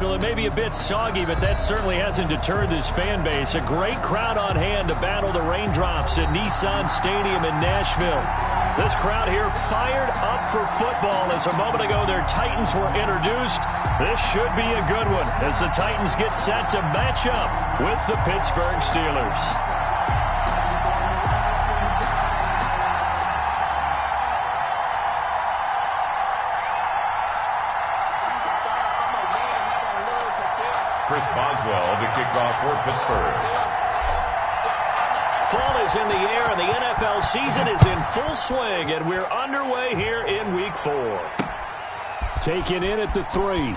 Well, it may be a bit soggy, but that certainly hasn't deterred this fan base. A great crowd on hand to battle the raindrops at Nissan Stadium in Nashville. This crowd here fired up for football as a moment ago their Titans were introduced. This should be a good one as the Titans get set to match up with the Pittsburgh Steelers. Chris Boswell to kick off for Pittsburgh. Fall is in the air, and the NFL season is in full swing, and we're underway here in Week 4. Taken in at the 3.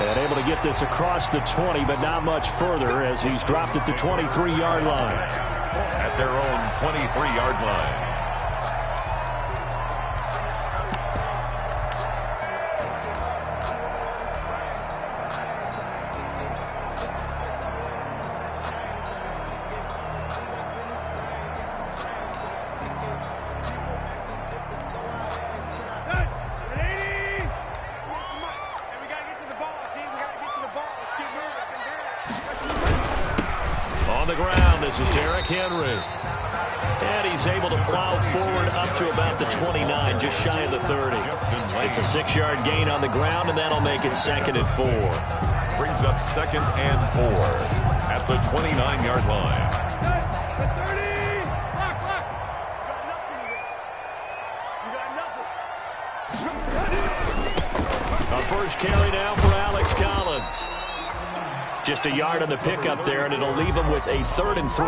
And able to get this across the 20, but not much further as he's dropped at the 23-yard line. At their own 23-yard line. Henry. And he's able to plow forward up to about the 29, just shy of the 30. It's a 6-yard gain on the ground, and that'll make it 2nd and 4. Brings up 2nd and 4 at the 29-yard line. A first carry now for Alex Collins. Just a yard on the pickup there, and it'll leave him with a 3rd and 3.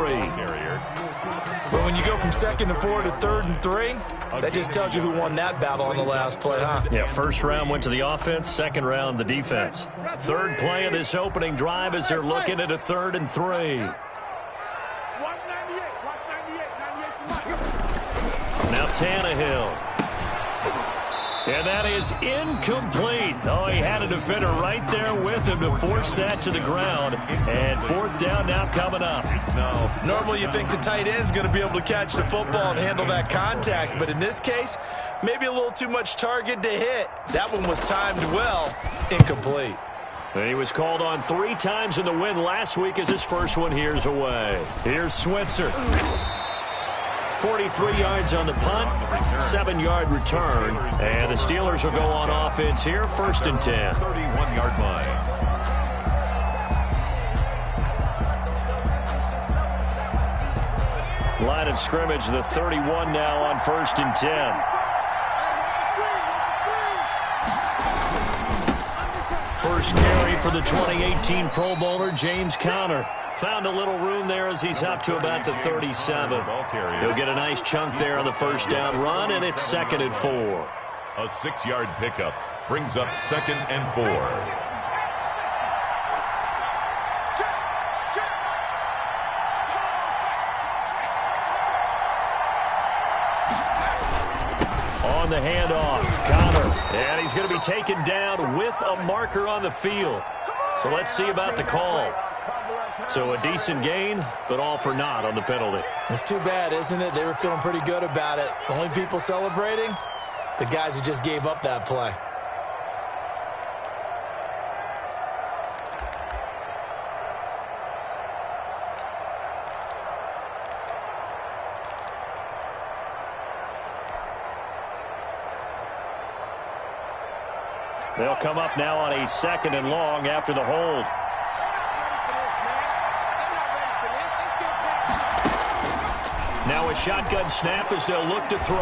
But when you go from 2nd and 4 to 3rd and 3, that just tells you who won that battle on the last play, huh? Yeah, first round went to the offense, second round the defense. Third play of this opening drive as they're looking at a 3rd and 3. Now Tannehill. And that is incomplete. Oh, he had a defender right there with him to force that to the ground. And 4th down now coming up. Normally you think the tight end's going to be able to catch the football and handle that contact. But in this case, maybe a little too much target to hit. That one was timed well. Incomplete. He was called on 3 times in the win last week as his first one here's away. Here's Switzer. 43 yards on the punt, 7-yard return, and the Steelers will go on offense here, 1st and 10. 31-yard line. Line of scrimmage, the 31 now on 1st and 10. First carry for the 2018 Pro Bowler, James Conner. Found a little room there as he's up to about the 37. He'll get a nice chunk there on the first down run, and it's 2nd and 4. A 6-yard pickup brings up 2nd and 4. On the handoff, Conner. And he's going to be taken down with a marker on the field. So let's see about the call. So a decent gain, but all for naught on the penalty. It's too bad, isn't it? They were feeling pretty good about it. The only people celebrating, the guys who just gave up that play. They'll come up now on a 2nd and long after the hold. Now a shotgun snap as they'll look to throw.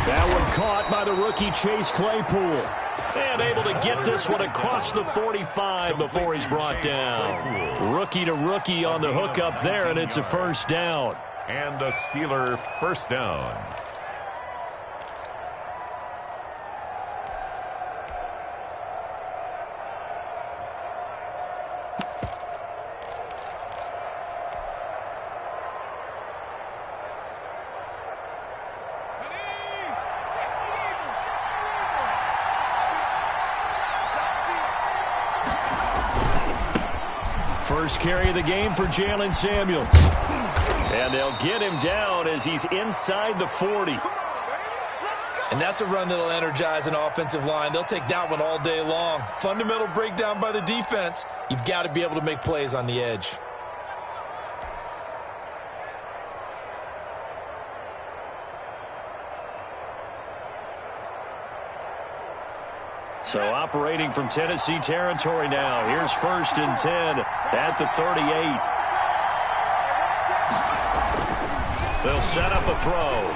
That one caught by the rookie Chase Claypool. And able to get this one across the 45 before he's brought down. Rookie to rookie on the hook up there, and it's a 1st down. And a Steeler 1st down. First carry of the game for Jalen Samuels. And they'll get him down as he's inside the 40. And that's a run that'll energize an offensive line. They'll take that one all day long. Fundamental breakdown by the defense. You've got to be able to make plays on the edge. So operating from Tennessee territory now. Here's 1st and 10 at the 38. They'll set up a throw.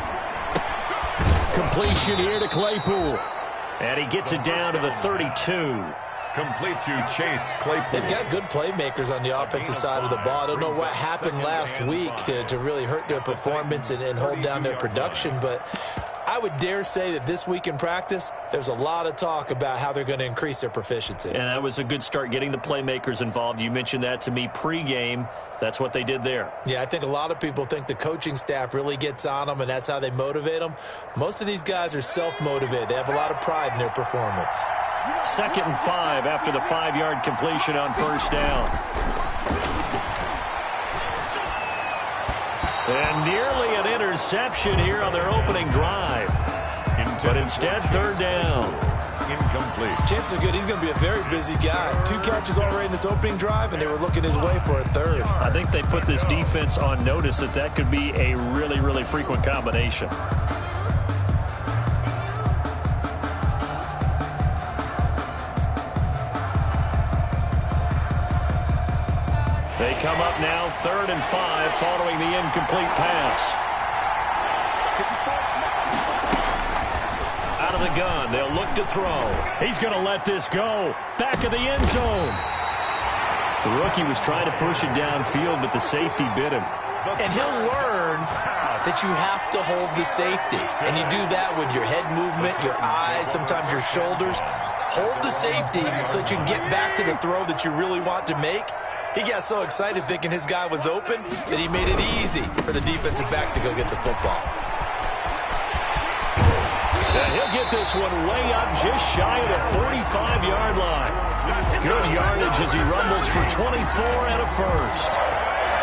Completion here to Claypool. And he gets it down to the 32. Complete to Chase Claypool. They've got good playmakers on the offensive side of the ball. I don't know what happened last week to really hurt their performance and hold down their production, but I would dare say that this week in practice, there's a lot of talk about how they're going to increase their proficiency. And that was a good start, getting the playmakers involved. You mentioned that to me pregame. That's what they did there. Yeah, I think a lot of people think the coaching staff really gets on them, and that's how they motivate them. Most of these guys are self-motivated. They have a lot of pride in their performance. 2nd and 5 after the 5-yard completion on 1st down. And nearly an interception here on their opening drive. But instead, 3rd down. Incomplete. Chances are good he's going to be a very busy guy. 2 catches already in this opening drive, and they were looking his way for a 3rd. I think they put this defense on notice that could be a really, really frequent combination. They come up now 3rd and 5 following the incomplete pass. Out of the gun, they'll look to throw. He's going to let this go. Back of the end zone. The rookie was trying to push it downfield, but the safety bit him. And he'll learn that you have to hold the safety. And you do that with your head movement, your eyes, sometimes your shoulders. Hold the safety so that you can get back to the throw that you really want to make. He got so excited thinking his guy was open that he made it easy for the defensive back to go get the football. And he'll get this one way up just shy of the 45-yard line. Good yardage as he rumbles for 24 and a 1st.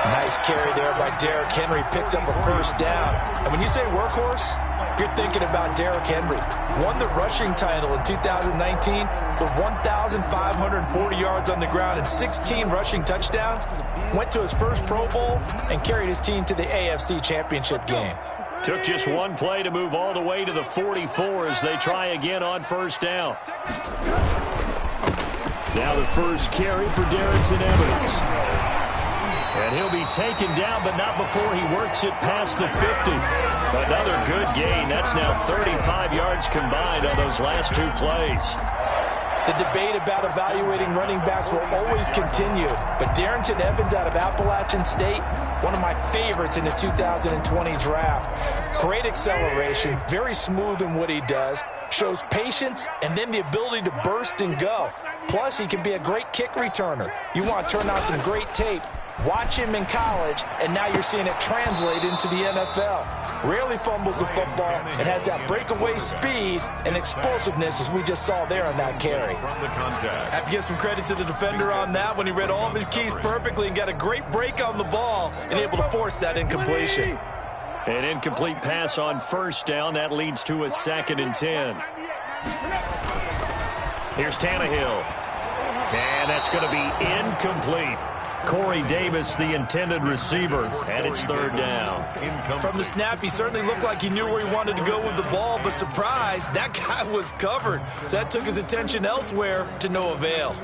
Nice carry there by Derrick Henry. Picks up a 1st down. And when you say workhorse, you're thinking about Derrick Henry. Won the rushing title in 2019 with 1,540 yards on the ground and 16 rushing touchdowns. Went to his first Pro Bowl and carried his team to the AFC Championship game. Took just one play to move all the way to the 44 as they try again on 1st down. Now the first carry for Darrington Evans. And he'll be taken down, but not before he works it past the 50. Another good gain. That's now 35 yards combined on those last 2 plays. The debate about evaluating running backs will always continue, but Darrington Evans out of Appalachian State, one of my favorites in the 2020 draft. Great acceleration, very smooth in what he does, shows patience, and then the ability to burst and go. Plus, he can be a great kick returner. You want to turn on some great tape. Watch him in college, and now you're seeing it translate into the NFL. Rarely fumbles the football and has that breakaway speed and explosiveness as we just saw there on that carry. Have to give some credit to the defender on that when he read all of his keys perfectly and got a great break on the ball and able to force that incompletion. An incomplete pass on 1st down. That leads to a 2nd and 10. Here's Tannehill. And that's going to be incomplete. Corey Davis, the intended receiver, and it's 3rd down. From the snap, he certainly looked like he knew where he wanted to go with the ball, but surprise, that guy was covered. So that took his attention elsewhere to no avail.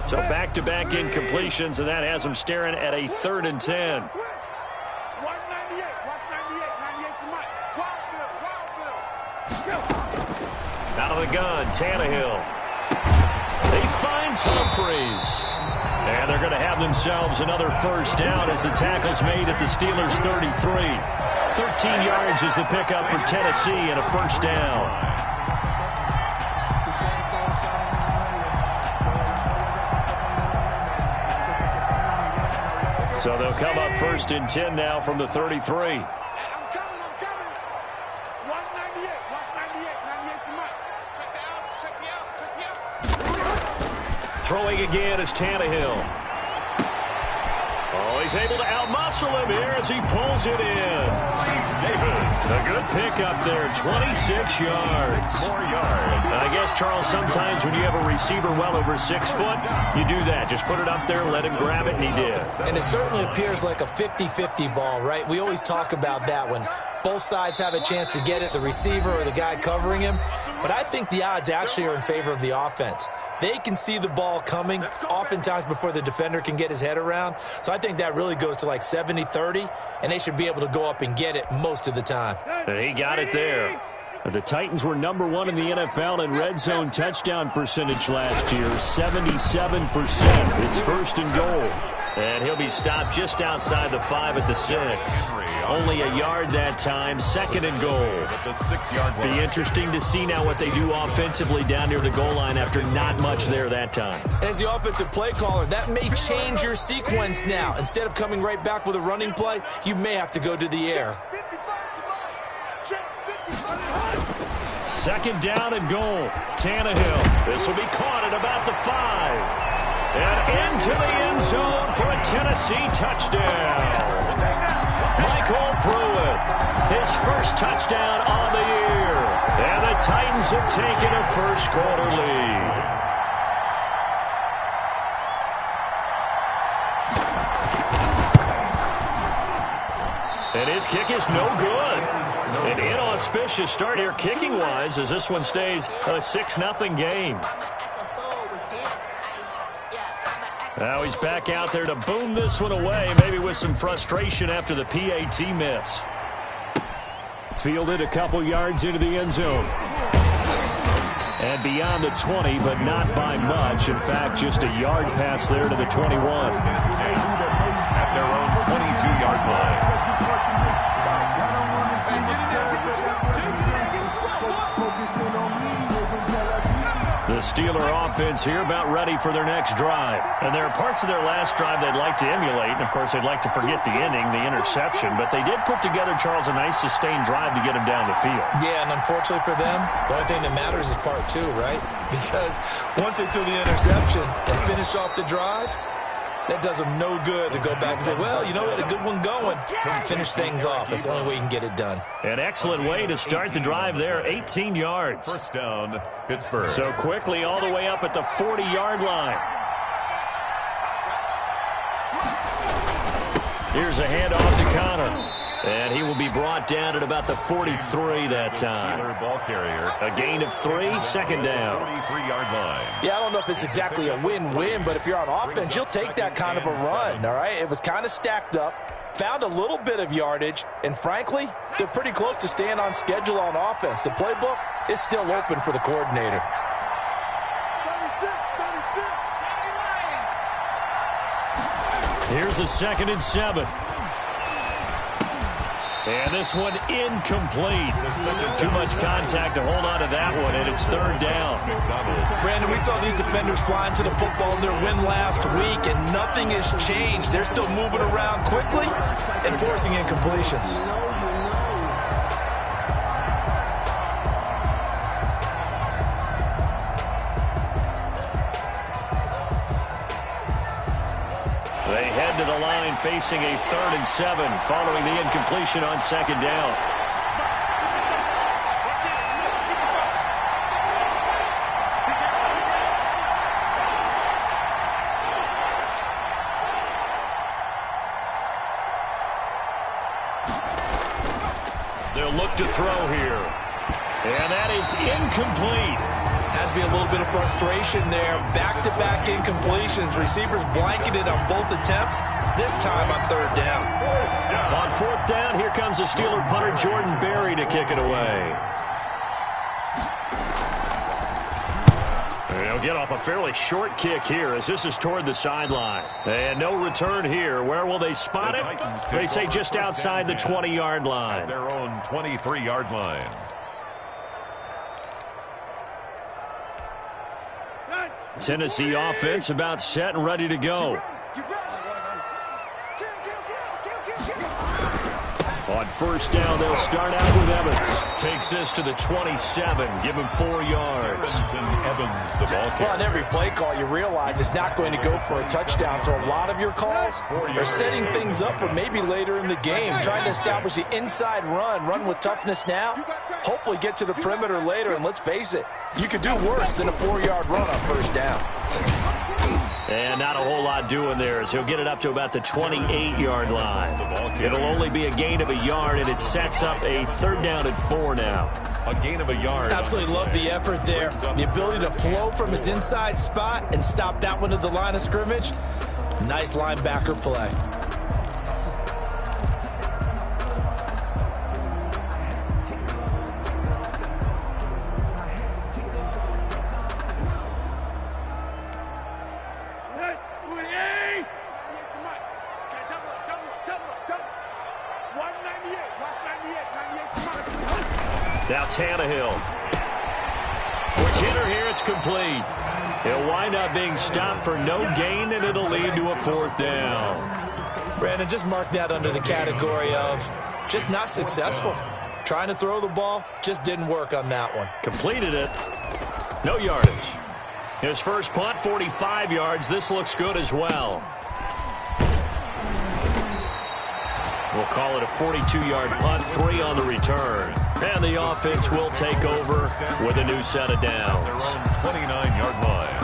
So back-to-back incompletions, and that has him staring at a 3rd and 10. Out of the gun, Tannehill. He finds Humphries. And they're going to have themselves another 1st down as the tackle's made at the Steelers' 33. 13 yards is the pickup for Tennessee and a 1st down. So they'll come up 1st and 10 now from the 33. Throwing again is Tannehill. Oh, he's able to outmuscle him here as he pulls it in. A good pickup there, 26 yards. 4 yards. And I guess, Charles, sometimes when you have a receiver well over 6 foot, you do that. Just put it up there, let him grab it, and he did. And it certainly appears like a 50-50 ball, right? We always talk about that when both sides have a chance to get it, the receiver or the guy covering him. But I think the odds actually are in favor of the offense. They can see the ball coming oftentimes before the defender can get his head around. So I think that really goes to like 70-30, and they should be able to go up and get it most of the time. And he got it there. The Titans were number 1 in the NFL in red zone touchdown percentage last year, 77%. It's first and goal. And he'll be stopped just outside the 5 at the 6. Only a yard that time, second and goal. Be interesting to see now what they do offensively down near the goal line after not much there that time. As the offensive play caller, that may change your sequence now. Instead of coming right back with a running play, you may have to go to the air. Second down and goal. Tannehill. This will be caught at about the 5. And into the end zone for a Tennessee touchdown. Michael Pruitt, his first touchdown on the year. And the Titans have taken a first-quarter lead. And his kick is no good. An inauspicious start here kicking-wise as this one stays a 6-0 game. Now he's back out there to boom this one away, maybe with some frustration after the PAT miss. Fielded a couple yards into the end zone. And beyond the 20, but not by much. In fact, just a yard pass there to the 21. At their own 22-yard line. The Steeler offense here about ready for their next drive. And there are parts of their last drive they'd like to emulate. And, of course, they'd like to forget the inning, the interception. But they did put together, Charles, a nice sustained drive to get him down the field. Yeah, and unfortunately for them, the only thing that matters is part 2, right? Because once they threw the interception and finished off the drive, that does them no good to go back and say, well, you know, we had a good one going. Finish things off. That's the only way you can get it done. An excellent way to start the drive there, 18 yards. First down, Pittsburgh. So quickly all the way up at the 40-yard line. Here's a handoff to Connor. And he will be brought down at about the 43 that time. Ball carrier. A gain of 3, second down. 43-yard line. Yeah, I don't know if it's exactly a win-win, but if you're on offense, you'll take that kind of a run, all right? It was kind of stacked up, found a little bit of yardage, and frankly, they're pretty close to staying on schedule on offense. The playbook is still open for the coordinator. Here's a 2nd and 7. And this one incomplete. Too much contact to hold on to that one, and it's 3rd down. Brandon, we saw these defenders flying to the football in their win last week, and nothing has changed. They're still moving around quickly and forcing incompletions. They head to the line facing a 3rd and 7 following the incompletion on 2nd down. They'll look to throw here. And that is incomplete. Has to be a little bit of frustration there. Back-to-back incompletions. Receivers blanketed on both attempts, this time on 3rd down. On 4th down, here comes the Steeler punter Jordan Berry to kick it away. They'll get off a fairly short kick here as this is toward the sideline. And no return here. Where will they spot it? They say just outside the 20-yard line. At their own 23-yard line. Tennessee offense about set and ready to go. On first down, they'll start out with Evans. Takes this to the 27. Give him 4 yards. Evans, the ball carrier. Well, on every play call, you realize it's not going to go for a touchdown. So a lot of your calls are setting things up for maybe later in the game, trying to establish the inside run with toughness now, hopefully get to the perimeter later. And let's face it, you could do worse than a 4-yard run on first down. And not a whole lot doing there as he'll get it up to about the 28-yard line. It'll only be a gain of a yard, and it sets up a 3rd down and 4 now. A gain of a yard. Absolutely love the effort there. The ability to flow from his inside spot and stop that one at the line of scrimmage. Nice linebacker play. Now Tannehill. Quick hitter here, it's complete. He'll wind up being stopped for no gain, and it'll lead to a 4th down. Brandon, just mark that under the category of just not successful. Trying to throw the ball, just didn't work on that one. Completed it. No yardage. His first punt, 45 yards. This looks good as well. We'll call it a 42-yard punt, 3 on the return. And the offense will take over with a new set of downs. Their own 29-yard line.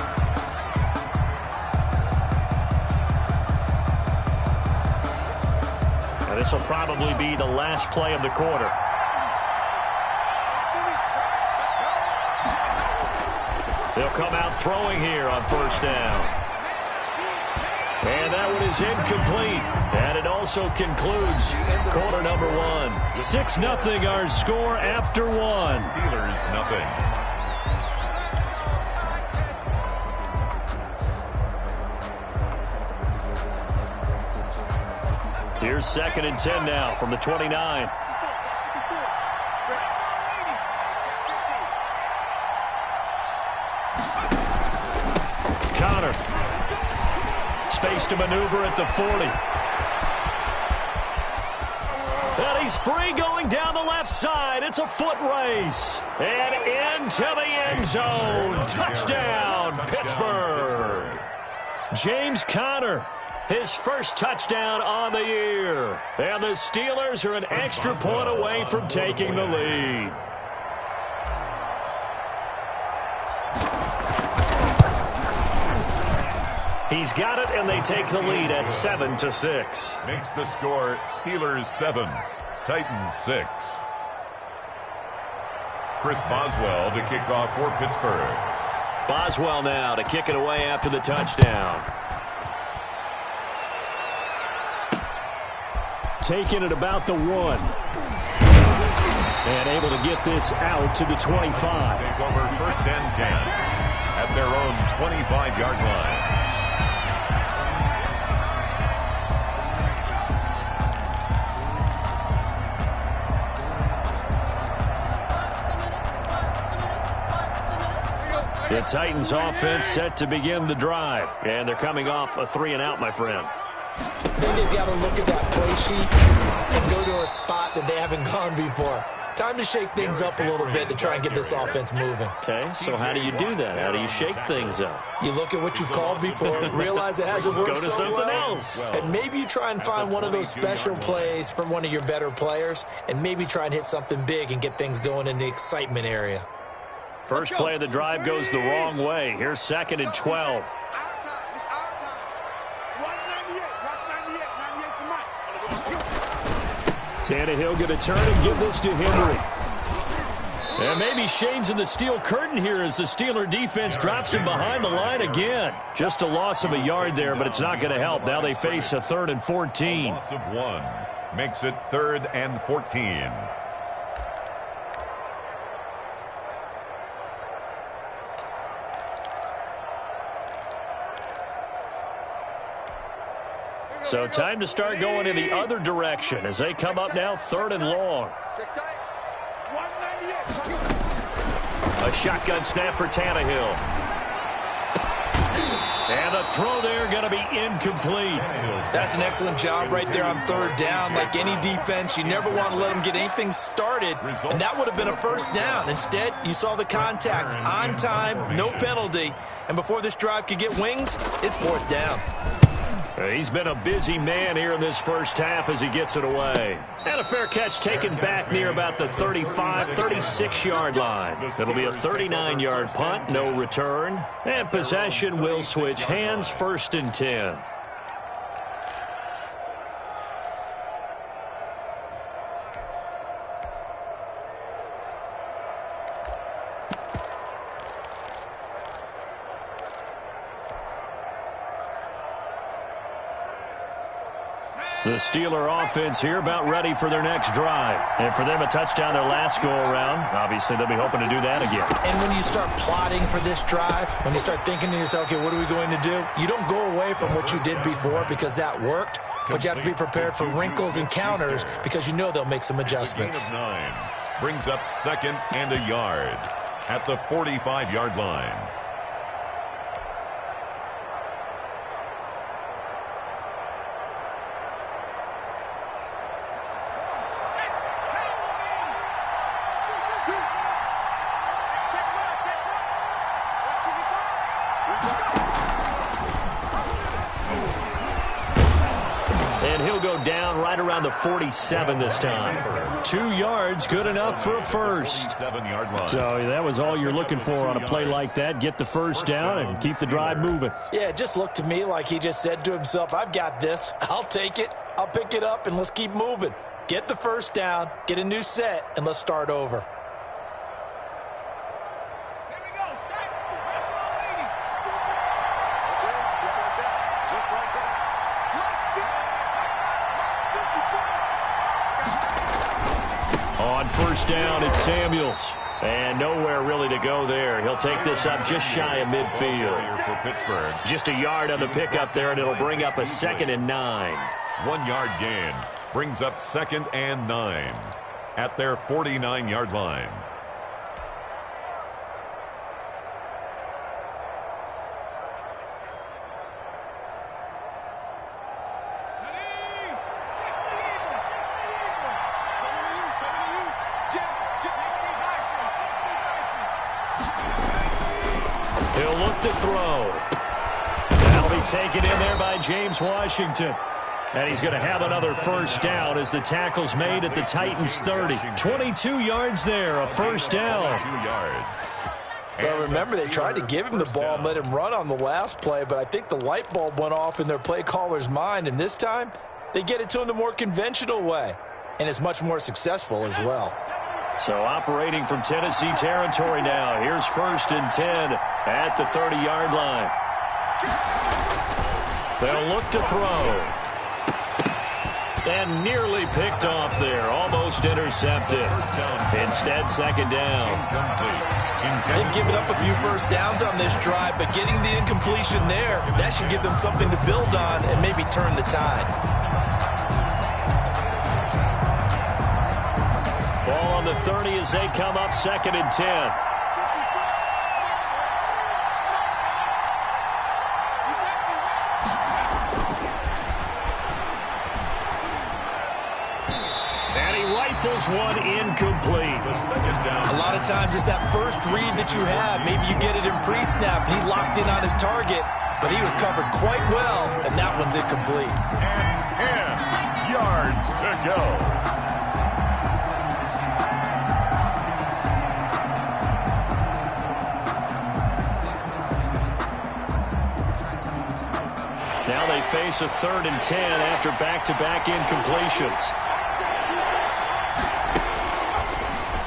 And this will probably be the last play of the quarter. They'll come out throwing here on first down. And that one is incomplete. And it also concludes quarter number 1. 6-0 our score after 1. Steelers, nothing. Here's 2nd and 10 now from the 29. Connor. Space to maneuver at the 40. And he's free going down the left side. It's a foot race. And into the end zone. Touchdown, Pittsburgh. James Conner, his first touchdown on the year. And the Steelers are an extra point away from taking the lead. He's got it, and they take the lead at 7-6. Makes the score Steelers 7, Titans 6. Chris Boswell to kick off for Pittsburgh. Boswell now to kick it away after the touchdown. Taking it about the 1. And able to get this out to the 25. Take over 1st and 10 at their own 25-yard line. The Titans offense set to begin the drive. And they're coming off a 3-and-out, my friend. I think they've got to look at that play sheet and go to a spot that they haven't gone before. Time to shake things up a little bit to try and get this offense moving. Okay, so how do you do that? How do you shake things up? You look at what you've called before, realize it hasn't worked Go to something else. and maybe you try and find one of those special plays from one of your better players, and maybe try and hit something big and get things going in the excitement area. First play of the drive goes the wrong way. Here's 2nd and 12. Tannehill going to turn and give this to Henry. And maybe Shane's in the steel curtain here as the Steeler defense drops him behind the line again. Just a loss of a yard there, but it's not going to help. Now they face a 3rd and 14. Loss of 1 makes it 3rd and 14. So time to start going in the other direction as they come up now 3rd and long. A shotgun snap for Tannehill. And the throw there going to be incomplete. That's an excellent job right there on third down. Like any defense, you never want to let them get anything started, and that would have been a first down. Instead, you saw the contact on time, no penalty, and before this drive could get wings, it's fourth down. He's been a busy man here in this first half as he gets it away. And a fair catch taken back near about the 35, 36-yard line. It'll be a 39-yard punt, no return. And possession will switch hands, 1st and 10. The Steeler offense here about ready for their next drive. And for them, a touchdown their last go-around. Obviously, they'll be hoping to do that again. And when you start plotting for this drive, when you start thinking to yourself, okay, what are we going to do? You don't go away from what you did before because that worked, but you have to be prepared for wrinkles and counters because you know they'll make some adjustments. Brings up 2nd and a yard at the 45-yard line. And he'll go down right around the 47 this time. 2 yards, good enough for a first. So that was all you're looking for on a play like that. Get the first down and keep the drive moving. Yeah, it just looked to me like he just said to himself, I've got this. I'll take it. I'll pick it up, and let's keep moving. Get the first down, get a new set, and let's start over. On first down, it's Samuels. And nowhere really to go there. He'll take this up just shy of midfield. Just a yard on the pickup there, and it'll bring up a 2nd and 9. 1-yard gain brings up 2nd and 9 at their 49-yard line. He'll look to throw. That'll be taken in there by James Washington. And he's going to have another first down as the tackle's made at the Titans' 30. 22 yards there, a first down. 2 yards. Well, remember, they tried to give him the ball and let him run on the last play, but I think the light bulb went off in their play caller's mind, and this time they get it to him the more conventional way, and it's much more successful as well. So operating from Tennessee territory now. Here's 1st and 10 at the 30-yard line. They'll look to throw. And nearly picked off there. Almost intercepted. Instead, 2nd down. They've given up a few first downs on this drive, but getting the incompletion there, that should give them something to build on and maybe turn the tide. Ball on the 30 as they come up 2nd and 10. Rifles one incomplete. A lot of times it's that first read that you have. Maybe you get it in pre-snap, and he locked in on his target, but he was covered quite well, and that one's incomplete. And 10 yards to go. Now they face a 3rd and 10 after back-to-back incompletions.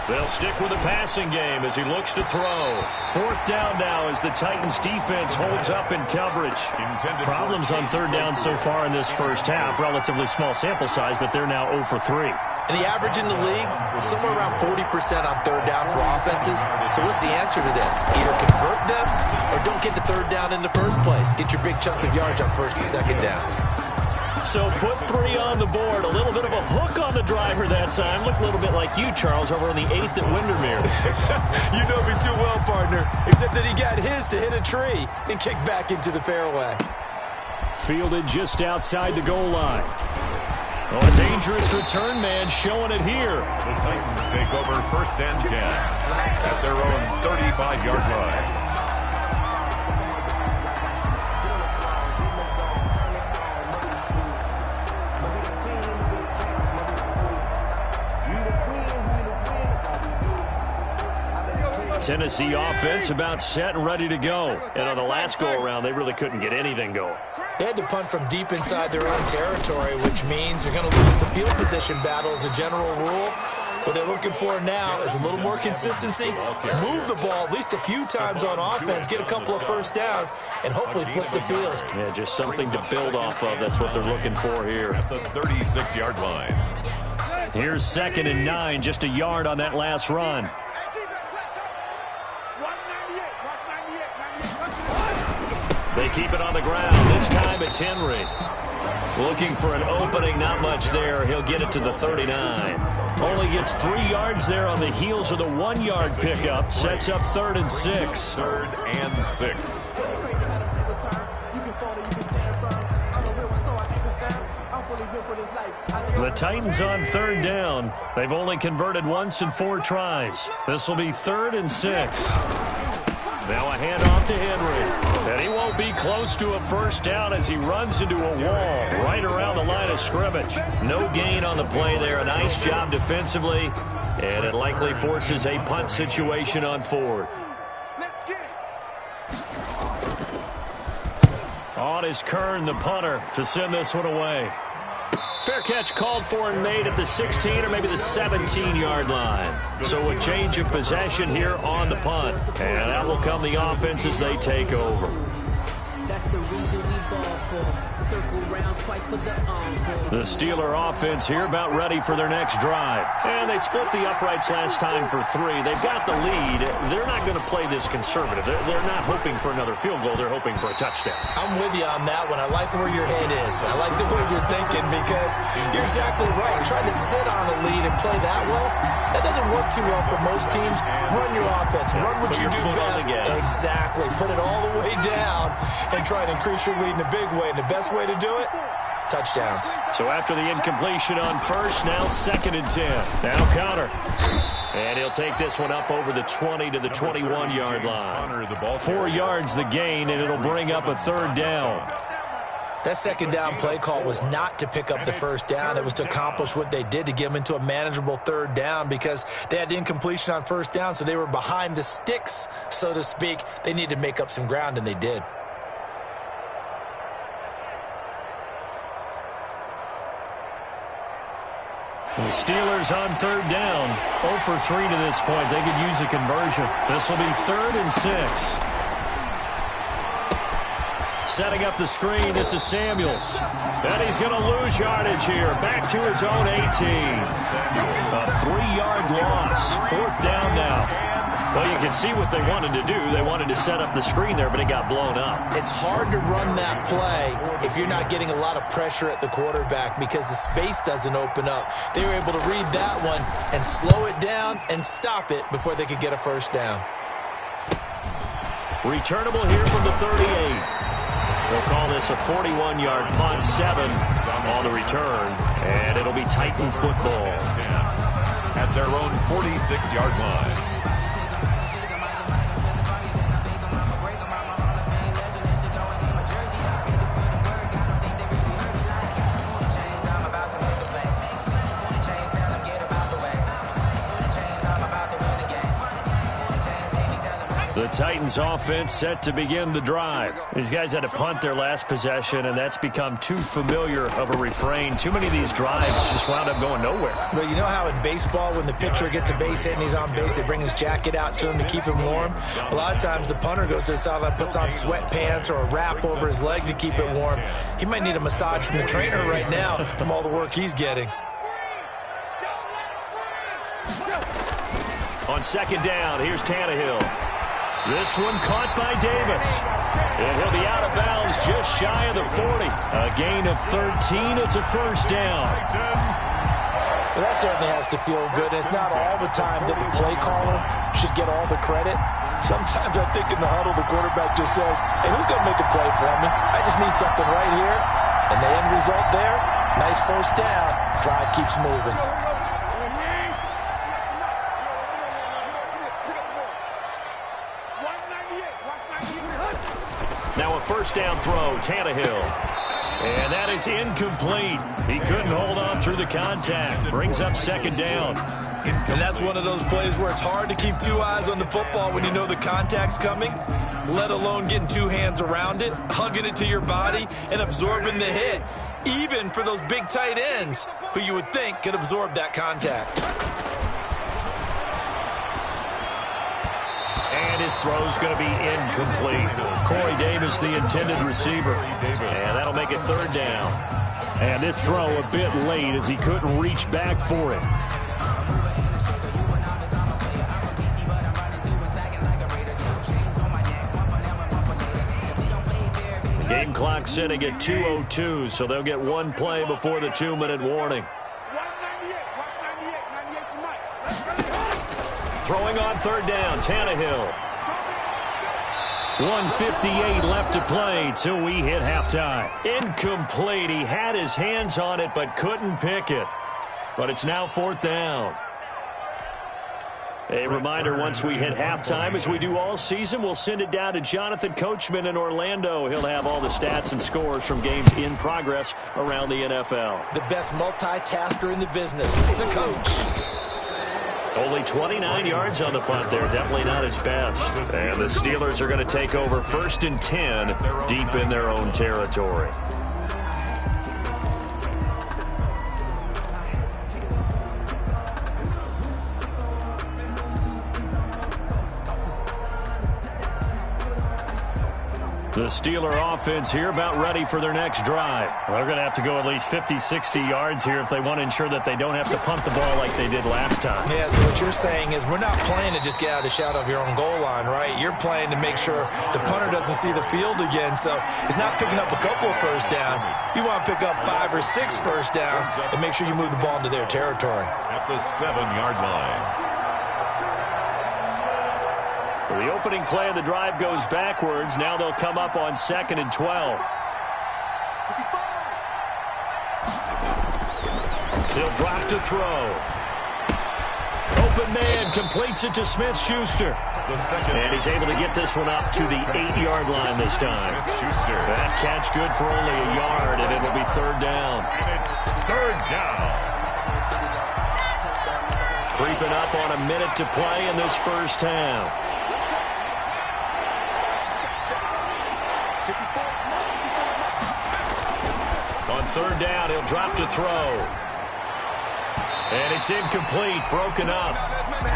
They'll stick with the passing game as he looks to throw. 4th down now as the Titans defense holds up in coverage. Problems on 3rd down so far in this first half. Relatively small sample size, but they're now 0 for 3. And the average in the league, somewhere around 40% on 3rd down for offenses. So what's the answer to this? Either convert them or don't get to 3rd down in the first place. Get your big chunks of yards on 1st and 2nd down. So put 3 on the board. A little bit of a hook on the driver that time. Looked a little bit like you, Charles, over on the 8th at Windermere. You know me too well, partner. Except that he got his to hit a tree and kick back into the fairway. Fielded just outside the goal line. Oh, a dangerous return man showing it here. The Titans take over 1st and 10 at their own 35-yard line. Tennessee offense about set and ready to go. And on the last go-around, they really couldn't get anything going. They had to punt from deep inside their own territory, which means they're going to lose the field position battle as a general rule. What they're looking for now is a little more consistency, move the ball at least a few times on offense, get a couple of first downs, and hopefully flip the field. Yeah, just something to build off of. That's what they're looking for here. At the 36-yard line. Here's 2nd and 9, just a yard on that last run. They keep it on the ground. This time it's Henry. Looking for an opening, not much there. He'll get it to the 39. Only gets 3 yards there on the heels of the 1-yard pickup. Sets up 3rd and 6. 3rd and 6. The Titans on 3rd down. They've only converted once in 4 tries. This will be 3rd and 6. Now a handoff to Henry. And he won't be close to a first down as he runs into a wall right around the line of scrimmage. No gain on the play there. A nice job defensively. And it likely forces a punt situation on 4th. On is Kern, the punter, to send this one away. Fair catch called for and made at the 16 or maybe the 17-yard line. So a change of possession here on the punt. And that will come the offense as they take over. That's the reason we ball for. Circle round twice for the encore. The Steeler offense here about ready for their next drive. And they split the uprights last time for 3. They've got the lead. They're not going to play this conservative. They're not hoping for another field goal. They're hoping for a touchdown. I'm with you on that one. I like where your head is. I like the way you're thinking because you're exactly right. Trying to sit on a lead and play that way, that doesn't work too well for most teams. Run your offense. Run what you do best. Exactly. Put it all the way down and try and increase your lead in a big way. And the best way to do it, touchdowns. So after the incompletion on 1st, now 2nd and 10. Now Connor. And he'll take this one up over the 20 to the 21-yard line. 4 yards the gain, and it'll bring up a 3rd down. That 2nd down play call was not to pick up the first down. It was to accomplish what they did to get them into a manageable 3rd down because they had incompletion on 1st down, so they were behind the sticks, so to speak. They needed to make up some ground, and they did. The Steelers on 3rd down. 0 for 3 to this point. They could use a conversion. This will be 3rd and 6. Setting up the screen, this is Samuels. And he's going to lose yardage here. Back to his own 18. A 3-yard loss. 4th down now. Well, you can see what they wanted to do. They wanted to set up the screen there, but it got blown up. It's hard to run that play if you're not getting a lot of pressure at the quarterback because the space doesn't open up. They were able to read that one and slow it down and stop it before they could get a first down. Returnable here from the 38. We'll call this a 41-yard punt, 7 on the return, and it'll be Titan football. At their own 46-yard line. The Titans offense set to begin the drive. These guys had to punt their last possession, and that's become too familiar of a refrain. Too many of these drives just wound up going nowhere. Well, you know how in baseball, when the pitcher gets a base hit and he's on base, they bring his jacket out to him to keep him warm? A lot of times the punter goes to the sideline, puts on sweatpants or a wrap over his leg to keep it warm. He might need a massage from the trainer right now from all the work he's getting. On 2nd down, here's Tannehill. This one caught by Davis. And he'll be out of bounds just shy of the 40. A gain of 13. It's a first down. Well, that certainly has to feel good. It's not all the time that the play caller should get all the credit. Sometimes I think in the huddle, the quarterback just says, hey, who's going to make a play for me? I just need something right here. And the end result there, nice first down. Drive keeps moving. Now a first down throw, Tannehill. And that is incomplete. He couldn't hold on through the contact. Brings up second down. And that's one of those plays where it's hard to keep two eyes on the football when you know the contact's coming, let alone getting two hands around it, hugging it to your body, and absorbing the hit, even for those big tight ends who you would think could absorb that contact. And his throw's going to be incomplete. Corey Davis, the intended receiver. And that'll make it third down. And this throw a bit late as he couldn't reach back for it. Game clock sitting at 2:02, so they'll get one play before the 2-minute warning. Throwing on third down, Tannehill. 1:58 left to play till we hit halftime. Incomplete. He had his hands on it but couldn't pick it. But it's now fourth down. A reminder, once we hit halftime, as we do all season, we'll send it down to Jonathan Coachman in Orlando. He'll have all the stats and scores from games in progress around the NFL. The best multitasker in the business, the coach. Only 29 yards on the punt there. Definitely not his best. And the Steelers are going to take over 1st and 10 deep in their own territory. The Steeler offense here about ready for their next drive. They're going to have to go at least 50, 60 yards here if they want to ensure that they don't have to punt the ball like they did last time. Yeah, so what you're saying is we're not playing to just get out of the shadow of your own goal line, right? You're playing to make sure the punter doesn't see the field again. So it's not picking up a couple of first downs. You want to pick up 5 or 6 first downs and make sure you move the ball into their territory. At the 7-yard line. So the opening play of the drive goes backwards. Now they'll come up on 2nd and 12. He'll drop to throw. Open man completes it to Smith-Schuster. And he's able to get this one up to the 8-yard line this time. That catch good for only a yard, and it'll be third down. And it's third down. Creeping up on a minute to play in this first half. On third down, he'll drop to throw. And it's incomplete, broken up.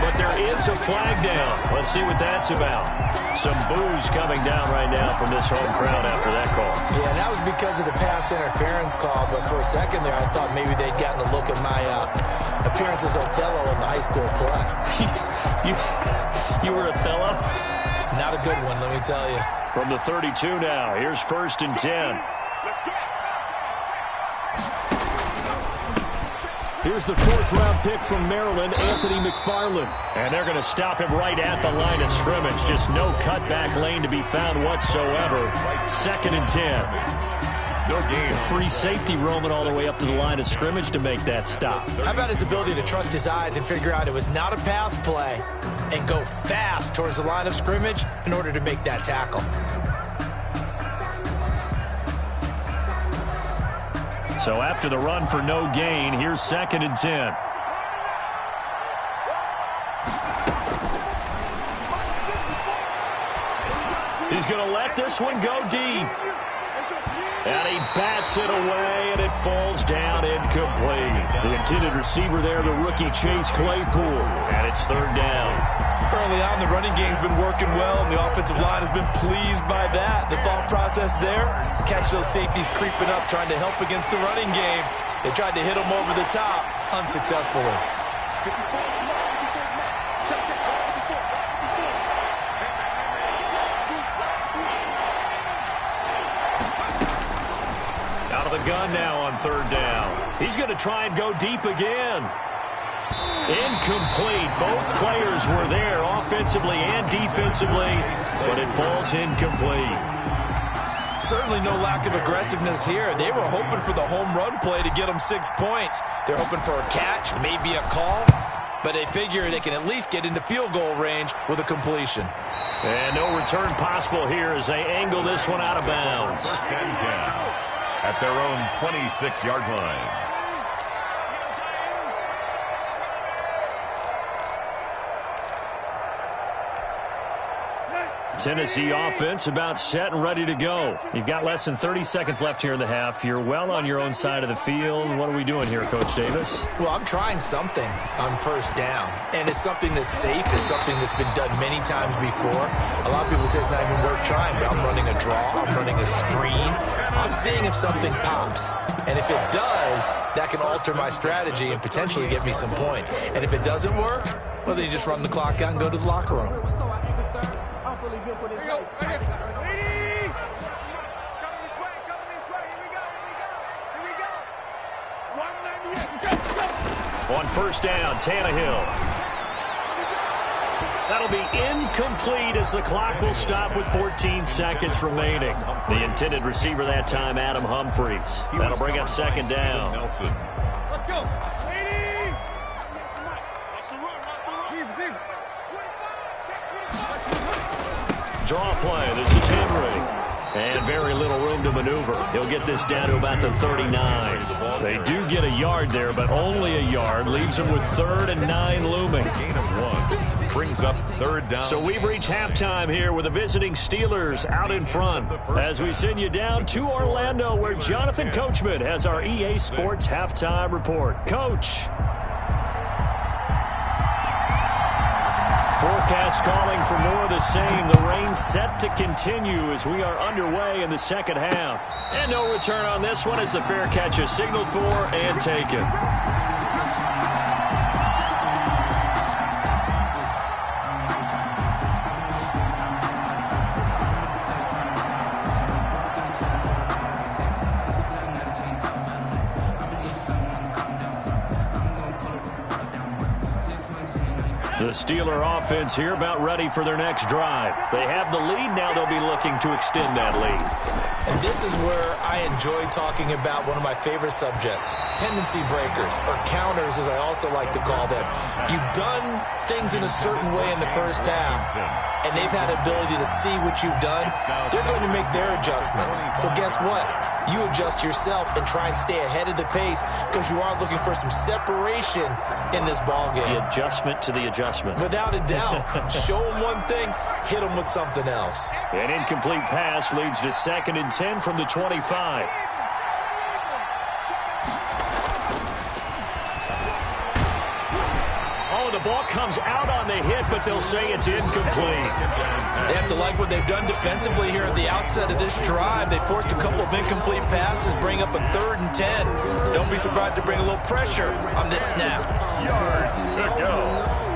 But there is a flag down. Let's see what that's about. Some boos coming down right now from this home crowd after that call. Yeah, and that was because of the pass interference call. But for a second there, I thought maybe they'd gotten a look at my appearance as Othello in the high school play. You were Othello? Not a good one, let me tell you. From the 32 now, here's 1st and 10. Here's the 4th-round pick from Maryland, Anthony Mcfarland. And they're going to stop him right at the line of scrimmage. Just no cutback lane to be found whatsoever. 2nd and 10. No gain. Free safety roaming all the way up to the line of scrimmage to make that stop. How about his ability to trust his eyes and figure out it was not a pass play and go fast towards the line of scrimmage in order to make that tackle. So after the run for no gain, here's 2nd and 10. He's going to let this one go deep. And he bats it away, and it falls down incomplete. The intended receiver there, the rookie Chase Claypool. And it's third down. Early on, the running game's been working well, and the offensive line has been pleased by that. The thought process there, catch those safeties creeping up, trying to help against the running game. They tried to hit them over the top, unsuccessfully. the gun now on third down. He's going to try and go deep again. Incomplete. Both players were there offensively and defensively, but it falls incomplete. Certainly no lack of aggressiveness here. They were hoping for the home run play to get them 6 points. They're hoping for a catch, maybe a call, but they figure they can at least get into field goal range with a completion. And no return possible here as they angle this one out of bounds. First and 10 at their own 26-yard line. Tennessee offense about set and ready to go. You've got less than 30 seconds left here in the half. You're well on your own side of the field. What are we doing here, Coach Davis? Well, I'm trying something on first down, and it's something that's safe. It's something that's been done many times before. A lot of people say it's not even worth trying, but I'm running a draw. I'm running a screen. I'm seeing if something pops, and if it does, that can alter my strategy and potentially get me some points. And if it doesn't work, well, then you just run the clock out and go to the locker room. On first down, Tannehill. That'll be incomplete as the clock will stop with 14 seconds remaining. The intended receiver that time, Adam Humphries. That'll bring up second down. Nelson. Let's go. Draw play. This is Henry. And very little room to maneuver. He'll get this down to about the 39. They do get a yard there, but only a yard. Leaves them with 3rd and 9 looming. Gain of 1. Brings up third down. So we've reached halftime here with the visiting Steelers out in front. As we send you down to Orlando, where Jonathan Coachman has our EA Sports halftime report. Coach. Forecast calling for more of the same. The rain set to continue as we are underway in the second half. And no return on this one as the fair catch is signaled for and taken. The Steeler offense here about ready for their next drive. They have the lead. Now they'll be looking to extend that lead. And this is where I enjoy talking about one of my favorite subjects, tendency breakers, or counters as I also like to call them. You've done things in a certain way in the first half, and they've had ability to see what you've done. They're going to make their adjustments. So guess what? You adjust yourself and try and stay ahead of the pace because you are looking for some separation in this ballgame. The adjustment to the adjustment. Without a doubt. Show them one thing, hit them with something else. An incomplete pass leads to 2nd and 10 from the 25. Oh, the ball comes out on the hit, but they'll say it's incomplete. They have to like what they've done defensively here at the outset of this drive. They forced a couple of incomplete passes, bring up a 3rd and 10. Don't be surprised to bring a little pressure on this snap. Yards to go.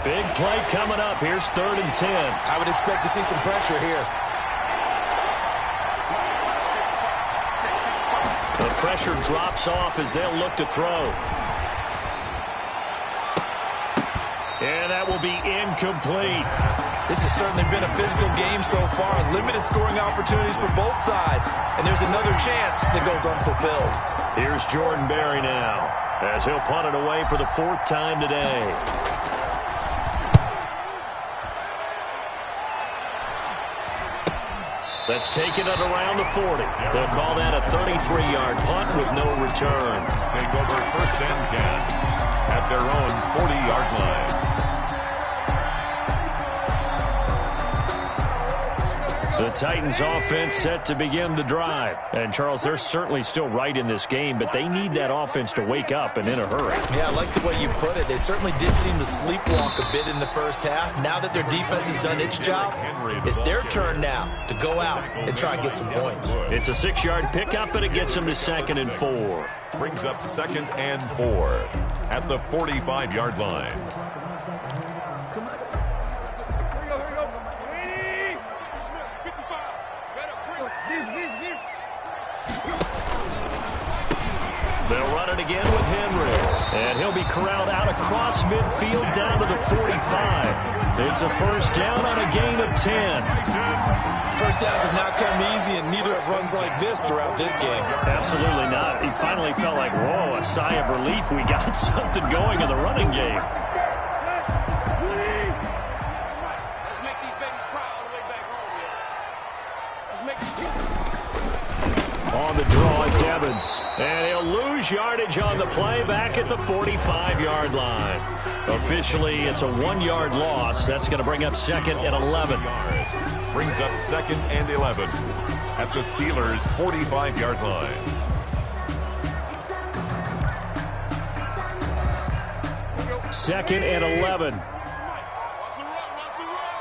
Big play coming up. Here's 3rd and 10. I would expect to see some pressure here. The pressure drops off as they'll look to throw. And that will be incomplete. This has certainly been a physical game so far. Limited scoring opportunities for both sides. And there's another chance that goes unfulfilled. Here's Jordan Berry now as he'll punt it away for the 4th time today. That's taken it around the 40. They'll call that a 33-yard punt with no return. Take over 1st and 10 at their own 40-yard line. The Titans offense set to begin the drive. And, Charles, they're certainly still right in this game, but they need that offense to wake up and in a hurry. Yeah, I like the way you put it. They certainly did seem to sleepwalk a bit in the first half. Now that their defense has done its job, it's their turn now to go out and try and get some points. It's a 6-yard pickup, and it gets them to 2nd and 4. Brings up 2nd and 4 at the 45-yard line. They'll run it again with Henry. And he'll be corralled out across midfield down to the 45. It's a first down on a gain of 10. First downs have not come easy, and neither have runs like this throughout this game. Absolutely not. He finally felt like, whoa, a sigh of relief. We got something going in the running game. Let's make these babies cry all the way back home here. Let's make On the draw, it's Evans. And he'll lose yardage on the play back at the 45-yard line. Officially, it's a 1-yard loss. That's going to bring up 2nd and 11. Brings up 2nd and 11 at the Steelers' 45-yard line. Second and 11. Watch the run, watch the run.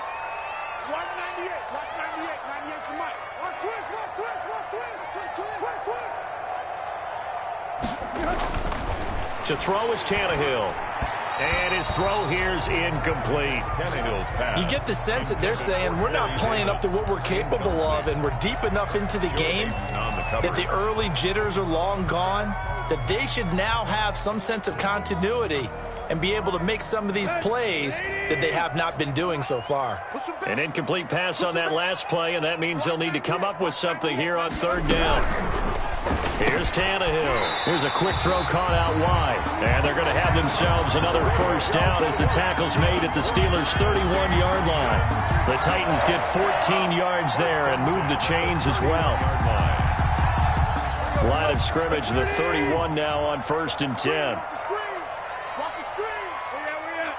Watch 98, watch 98, 98 to Mike. Watch twist, watch twist, watch twist, twist, twist. To throw is Tannehill. And his throw here's incomplete. Tannehill's pass. You get the sense that they're saying we're not playing up to what we're capable of, and we're deep enough into the game that the early jitters are long gone, that they should now have some sense of continuity and be able to make some of these plays that they have not been doing so far. An incomplete pass on that last play, and that means they'll need to come up with something here on 3rd down. Here's Tannehill. Here's a quick throw caught out wide. And they're going to have themselves another first down as the tackle's made at the Steelers' 31-yard line. The Titans get 14 yards there and move the chains as well. Line of scrimmage, the 31 now on 1st and 10. Watch the screen. Where you at?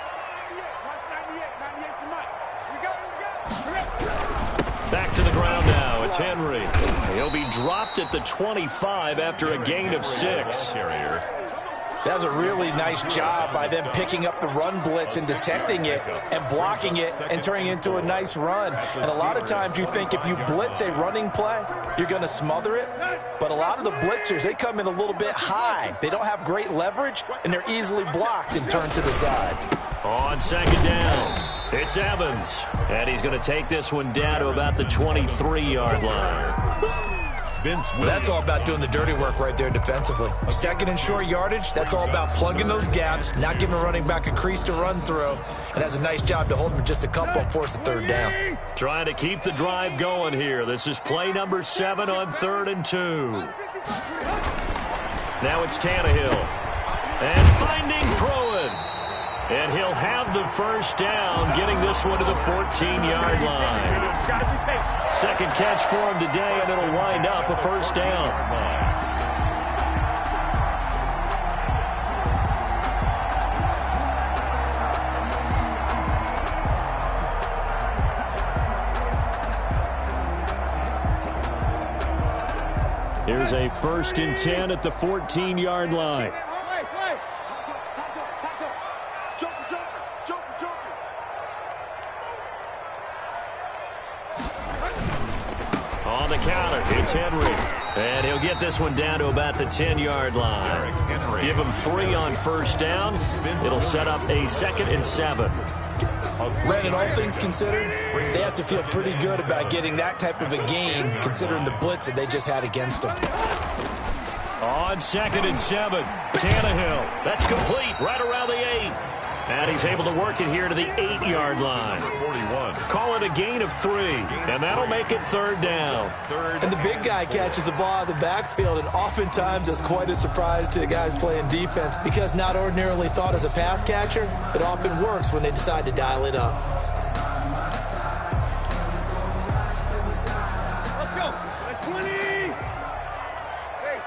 98, watch 98, 98 to Mike. We got. Back to the ground now. It's Henry. He'll be dropped at the 25 after a gain of 6. That was a really nice job by them picking up the run blitz and detecting it and blocking it and turning it into a nice run. And a lot of times you think if you blitz a running play, you're going to smother it. But a lot of the blitzers, they come in a little bit high. They don't have great leverage, and they're easily blocked and turned to the side. On 2nd down, it's Evans. And he's going to take this one down to about the 23-yard line. That's all about doing the dirty work right there defensively. 2nd and short yardage, that's all about plugging those gaps, not giving a running back a crease to run through, and has a nice job to hold him just a couple and force a 3rd down. Trying to keep the drive going here. This is play number 7 on 3rd and 2. Now it's Tannehill. And finding Pruitt. And he'll have the first down, getting this one to the 14-yard line. 2nd catch for him today, and it'll wind up a first down. Here's a 1st and 10 at the 14-yard line. On the counter, it's Henry. And he'll get this one down to about the 10-yard line. Give him 3 on first down. It'll set up a 2nd and 7. Brandon, all things considered, they have to feel pretty good about getting that type of a gain, considering the blitz that they just had against them. On 2nd and 7, Tannehill. That's complete, right around the 8. And he's able to work it here to the 8-yard line. 41. Call it a gain of 3, and that'll make it 3rd down. And the big guy catches the ball out of the backfield, and oftentimes that's quite a surprise to the guys playing defense, because not ordinarily thought as a pass catcher, it often works when they decide to dial it up. Let's go. 20. Hey.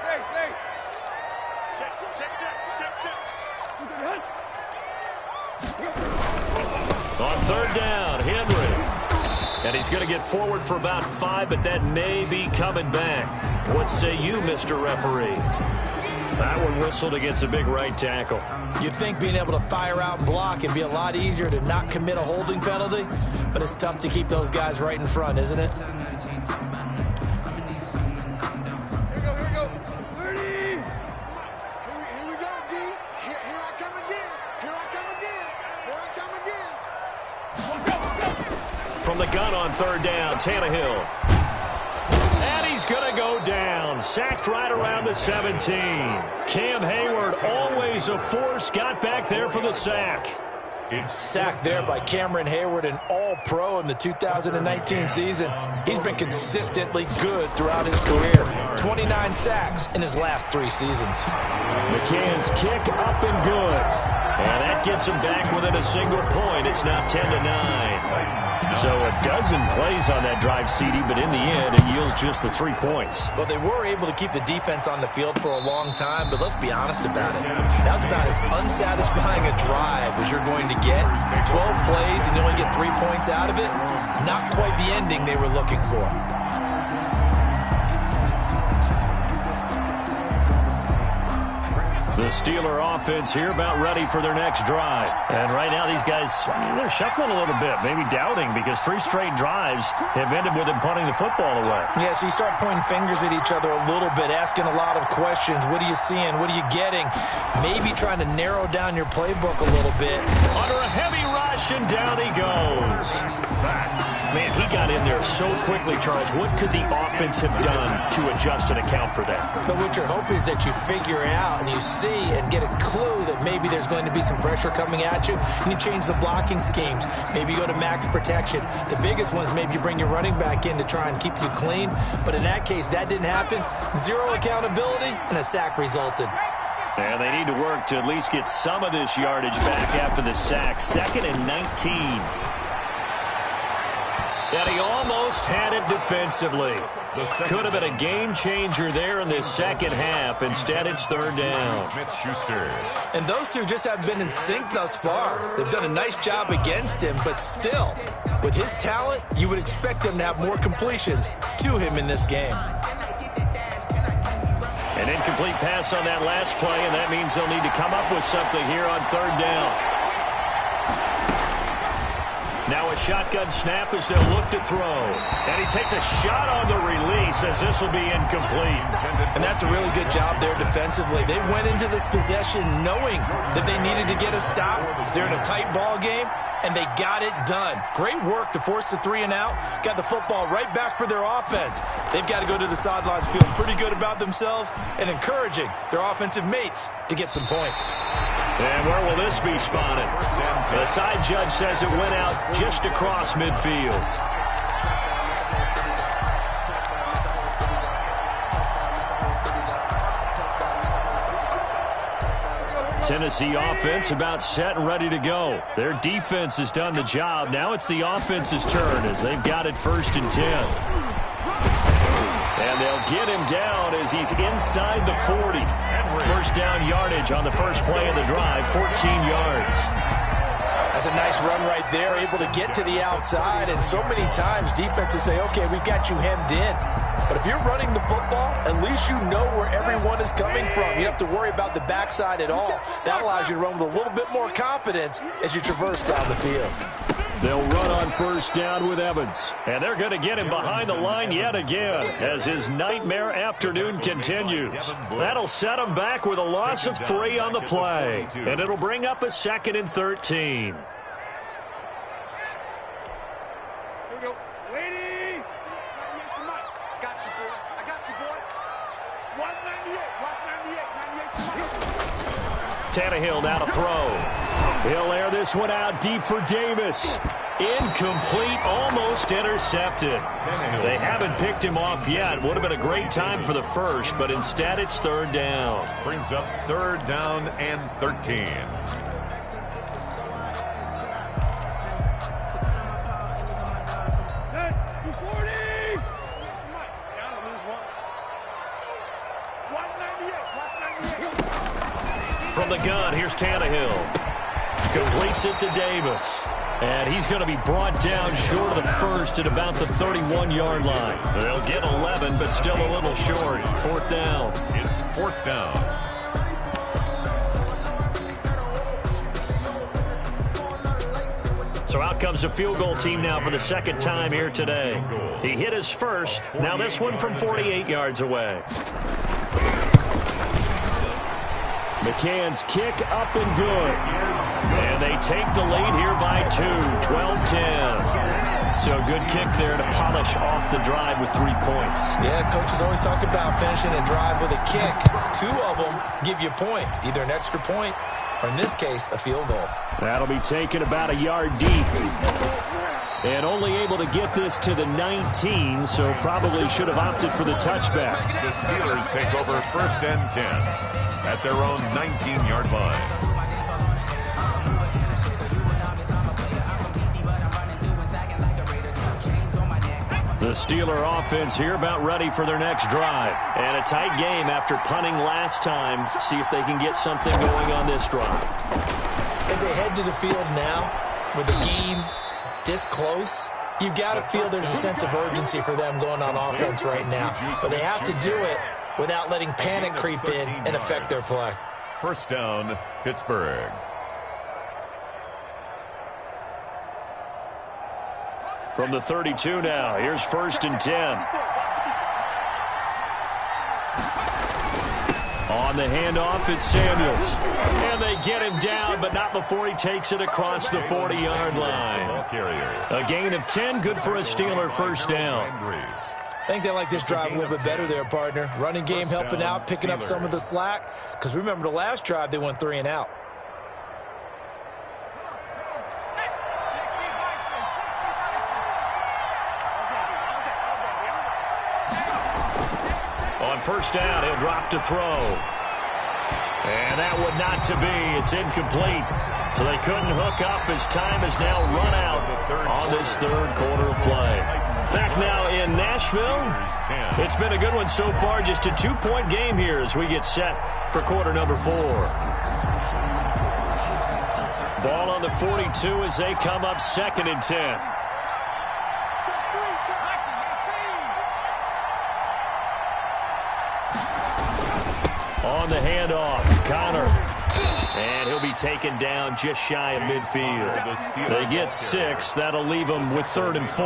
Check. On 3rd down, Henry. And he's He's going to get forward for about 5, but that may be coming back. What say you, Mr. Referee? That one whistled against a big right tackle. You'd think being able to fire out and block would be a lot easier to not commit a holding penalty, but it's tough to keep those guys right in front, isn't it? Here we go. Ready? Here we go, D. Here I come again. From the gun on 3rd down, Tannehill. And he's going to go down. Sacked right around the 17. Cam Hayward, always a force, got back there for the sack. Sacked there by Cameron Hayward, an all-pro in the 2019 season. He's been consistently good throughout his career. 29 sacks in his last 3 seasons. McCann's kick up and good. And that gets him back within a single point. It's now 10-9. So a dozen plays on that drive, CD, but in the end, it yields just the 3 points. Well, they were able to keep the defense on the field for a long time, but let's be honest about it. That was about as unsatisfying a drive as you're going to get. 12 plays and you only get 3 points out of it. Not quite the ending they were looking for. The Steeler offense here about ready for their next drive. And right now these guys, they're shuffling a little bit, maybe doubting, because 3 straight drives have ended with them punting the football away. Yeah, so you start pointing fingers at each other a little bit, asking a lot of questions. What are you seeing? What are you getting? Maybe trying to narrow down your playbook a little bit. Under a heavy rush, and down he goes. Man, he got in there so quickly, Charles. What could the offense have done to adjust and account for that? But what you're hoping is that you figure it out and you see and get a clue that maybe there's going to be some pressure coming at you, and you change the blocking schemes. Maybe you go to max protection. The biggest one is maybe you bring your running back in to try and keep you clean. But in that case, that didn't happen. 0 accountability, and a sack resulted. And they need to work to at least get some of this yardage back after the sack. 2nd and 19. And he almost had it defensively. Could have been a game changer there in this second half. Instead, it's 3rd down. And those two just haven't been in sync thus far. They've done a nice job against him, but still, with his talent, you would expect them to have more completions to him in this game. An incomplete pass on that last play, and that means they'll need to come up with something here on 3rd down. Now a shotgun snap as they'll look to throw. And he takes a shot on the release as this will be incomplete. And that's a really good job there defensively. They went into this possession knowing that they needed to get a stop. They're in a tight ball game, and they got it done. Great work to force the 3 and out. Got the football right back for their offense. They've got to go to the sidelines feeling pretty good about themselves and encouraging their offensive mates to get some points. And where will this be spotted? The side judge says it went out just across midfield. Tennessee offense about set and ready to go. Their defense has done the job. Now it's the offense's turn as they've got it 1st and 10. And they'll get him down as he's inside the 40. 1st down yardage on the first play of the drive, 14 yards. That's a nice run right there, able to get to the outside. And so many times defenses say, okay, we've got you hemmed in. But if you're running the football, at least you know where everyone is coming from. You don't have to worry about the backside at all. That allows you to run with a little bit more confidence as you traverse down the field. They'll run on 1st down with Evans. And they're going to get him behind the line yet again as his nightmare afternoon continues. That'll set him back with a loss of 3 on the play. And it'll bring up a 2nd and 13. Here we go. Lady! 98 to Mike. I got you, boy. I got you, boy. 198. Watch 98. 98 to Mike. Tannehill now to throw. He'll air this one out deep for Davis. Incomplete, almost intercepted. They haven't picked him off yet. Would have been a great time for the first, but instead it's 3rd down. Brings up 3rd down and 13. Set. 240. Mike. Down to lose 198. Watch 98. From the gun, here's Tannehill. Completes it to Davis. And he's going to be brought down short of the first at about the 31-yard line. They'll get 11, but still a little short. Fourth down. It's fourth down. So out comes a field goal team now for the second time here today. He hit his first. Now this one from 48 yards away. McCann's kick up and good. And they take the lead here by 2, 12-10. So a good kick there to polish off the drive with 3 points. Yeah, coaches always talk about finishing a drive with a kick. 2 of them give you points, either an extra point or, in this case, a field goal. That'll be taken about a yard deep. And only able to get this to the 19, so probably should have opted for the touchback. The Steelers take over first and 10 at their own 19-yard line. The Steeler offense here about ready for their next drive. And a tight game after punting last time. See if they can get something going on this drive. As they head to the field now, with the game this close, you've got to feel there's a sense of urgency for them going on offense right now. But they have to do it without letting panic creep in and affect their play. First down, Pittsburgh. From the 32 now, here's first and 10. On the handoff, it's Samuels. And they get him down, but not before he takes it across the 40-yard line. A gain of 10, good for a Steeler first down. I think they like this drive a little bit better there, partner. Running game helping out, picking up some of the slack. Because remember, the last drive, they went 3 and out. On first down, he'll drop to throw. And that would not to be. It's incomplete. So they couldn't hook up as time has now run out on this third quarter of play. Back now in Nashville. It's been a good one so far. Just a 2-point game here as we get set for quarter number 4. Ball on the 42 as they come up second and 10. On the handoff, Connor. And he'll be taken down just shy of midfield. They get 6. That'll leave them with 3rd and 4.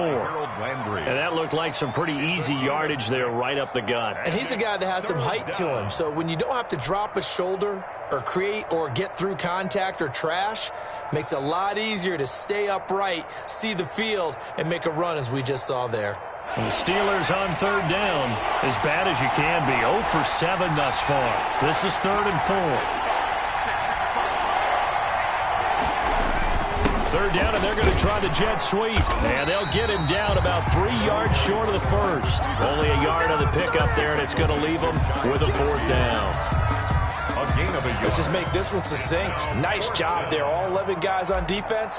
And that looked like some pretty easy yardage there right up the gut. And he's a guy that has some height to him. So when you don't have to drop a shoulder or create or get through contact or trash, makes it a lot easier to stay upright, see the field, and make a run as we just saw there. And the Steelers on third down, as bad as you can be. 0 for 7 thus far. This is 3rd and 4. Third down, and they're going to try the jet sweep. And they'll get him down about 3 yards short of the first. Only a yard on the pickup there, and it's going to leave them with a 4th down. Let's just make this one succinct. Nice job there. All 11 guys on defense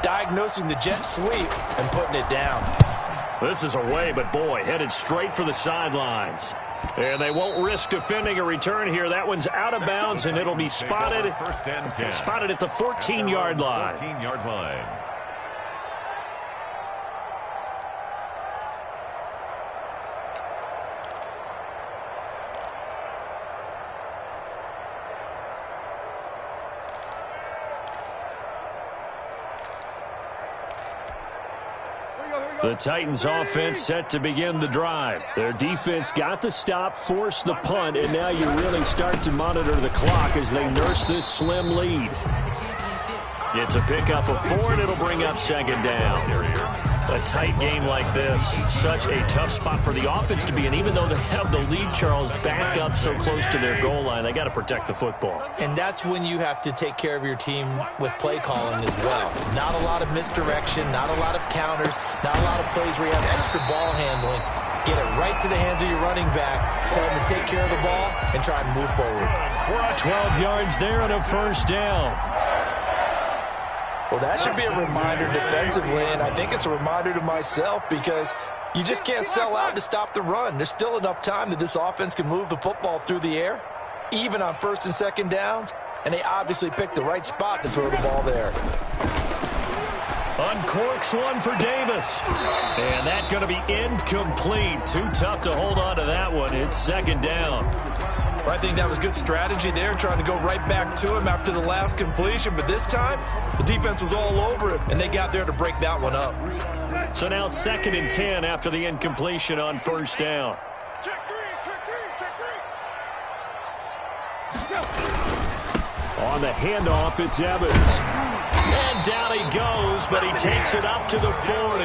diagnosing the jet sweep and putting it down. This is away, but boy, headed straight for the sidelines. And they won't risk defending a return here. That one's out of bounds, and it'll be spotted at the 14-yard line. 14-yard line. The Titans offense set to begin the drive. Their defense got the stop, forced the punt, and now you really start to monitor the clock as they nurse this slim lead. It's a pickup of 4, and it'll bring up second down. A tight game like this, such a tough spot for the offense to be in. Even though they have the lead, Charles, back up so close to their goal line, they got to protect the football. And that's when you have to take care of your team with play calling as well. Not a lot of misdirection, not a lot of counters, not a lot of plays where you have extra ball handling. Get it right to the hands of your running back, tell him to take care of the ball, and try and move forward. 12 yards there and a first down. Well, that should be a reminder defensively, and I think it's a reminder to myself because you just can't sell out to stop the run. There's still enough time that this offense can move the football through the air, even on 1st and 2nd downs, and they obviously picked the right spot to throw the ball there. Uncorks one for Davis. And that's going to be incomplete. Too tough to hold on to that one. It's second down. Well, I think that was good strategy there, trying to go right back to him after the last completion. But this time, the defense was all over him, and they got there to break that one up. So now 2nd and 10 after the incompletion on first down. Check three. On the handoff, it's Evans. And down he goes, but he takes it up to the 40.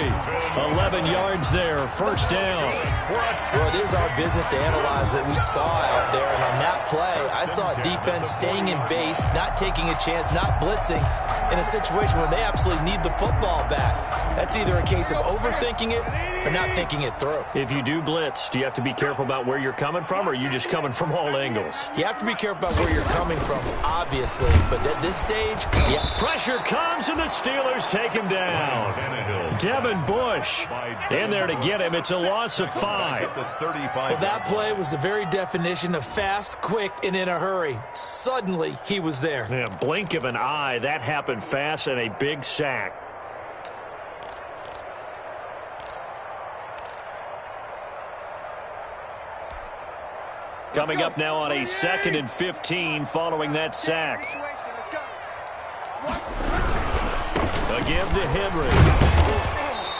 11 yards there, first down. Well, it is our business to analyze what we saw out there. And on that play, I saw a defense staying in base, not taking a chance, not blitzing in a situation where they absolutely need the football back. That's either a case of overthinking it or not thinking it through. If you do blitz, do you have to be careful about where you're coming from, or are you just coming from all angles? You have to be careful about where you're coming from, obviously. But at this stage, yeah. Pressure comes, and the Steelers take him down. Devin Bush in there to get him. It's a loss of 5. Well, that play was the very definition of fast, quick, and in a hurry. Suddenly, he was there. Yeah, blink of an eye. That happened fast, and a big sack. Coming up now on a 2nd and 15 following that sack. A give to Henry.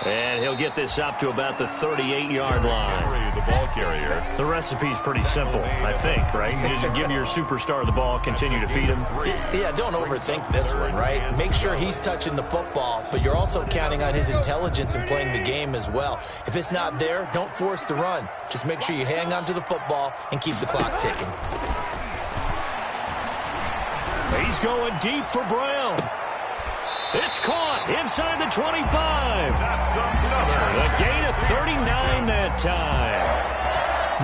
And he'll get this up to about the 38-yard line. The ball carrier. The recipe's pretty simple, I think, right? You just give your superstar the ball, continue to feed him. Yeah, don't overthink this one, right? Make sure he's touching the football, but you're also counting on his intelligence in playing the game as well. If it's not there, don't force the run. Just make sure you hang on to the football and keep the clock ticking. He's going deep for Brown. It's caught inside the 25. A gain of 39 that time.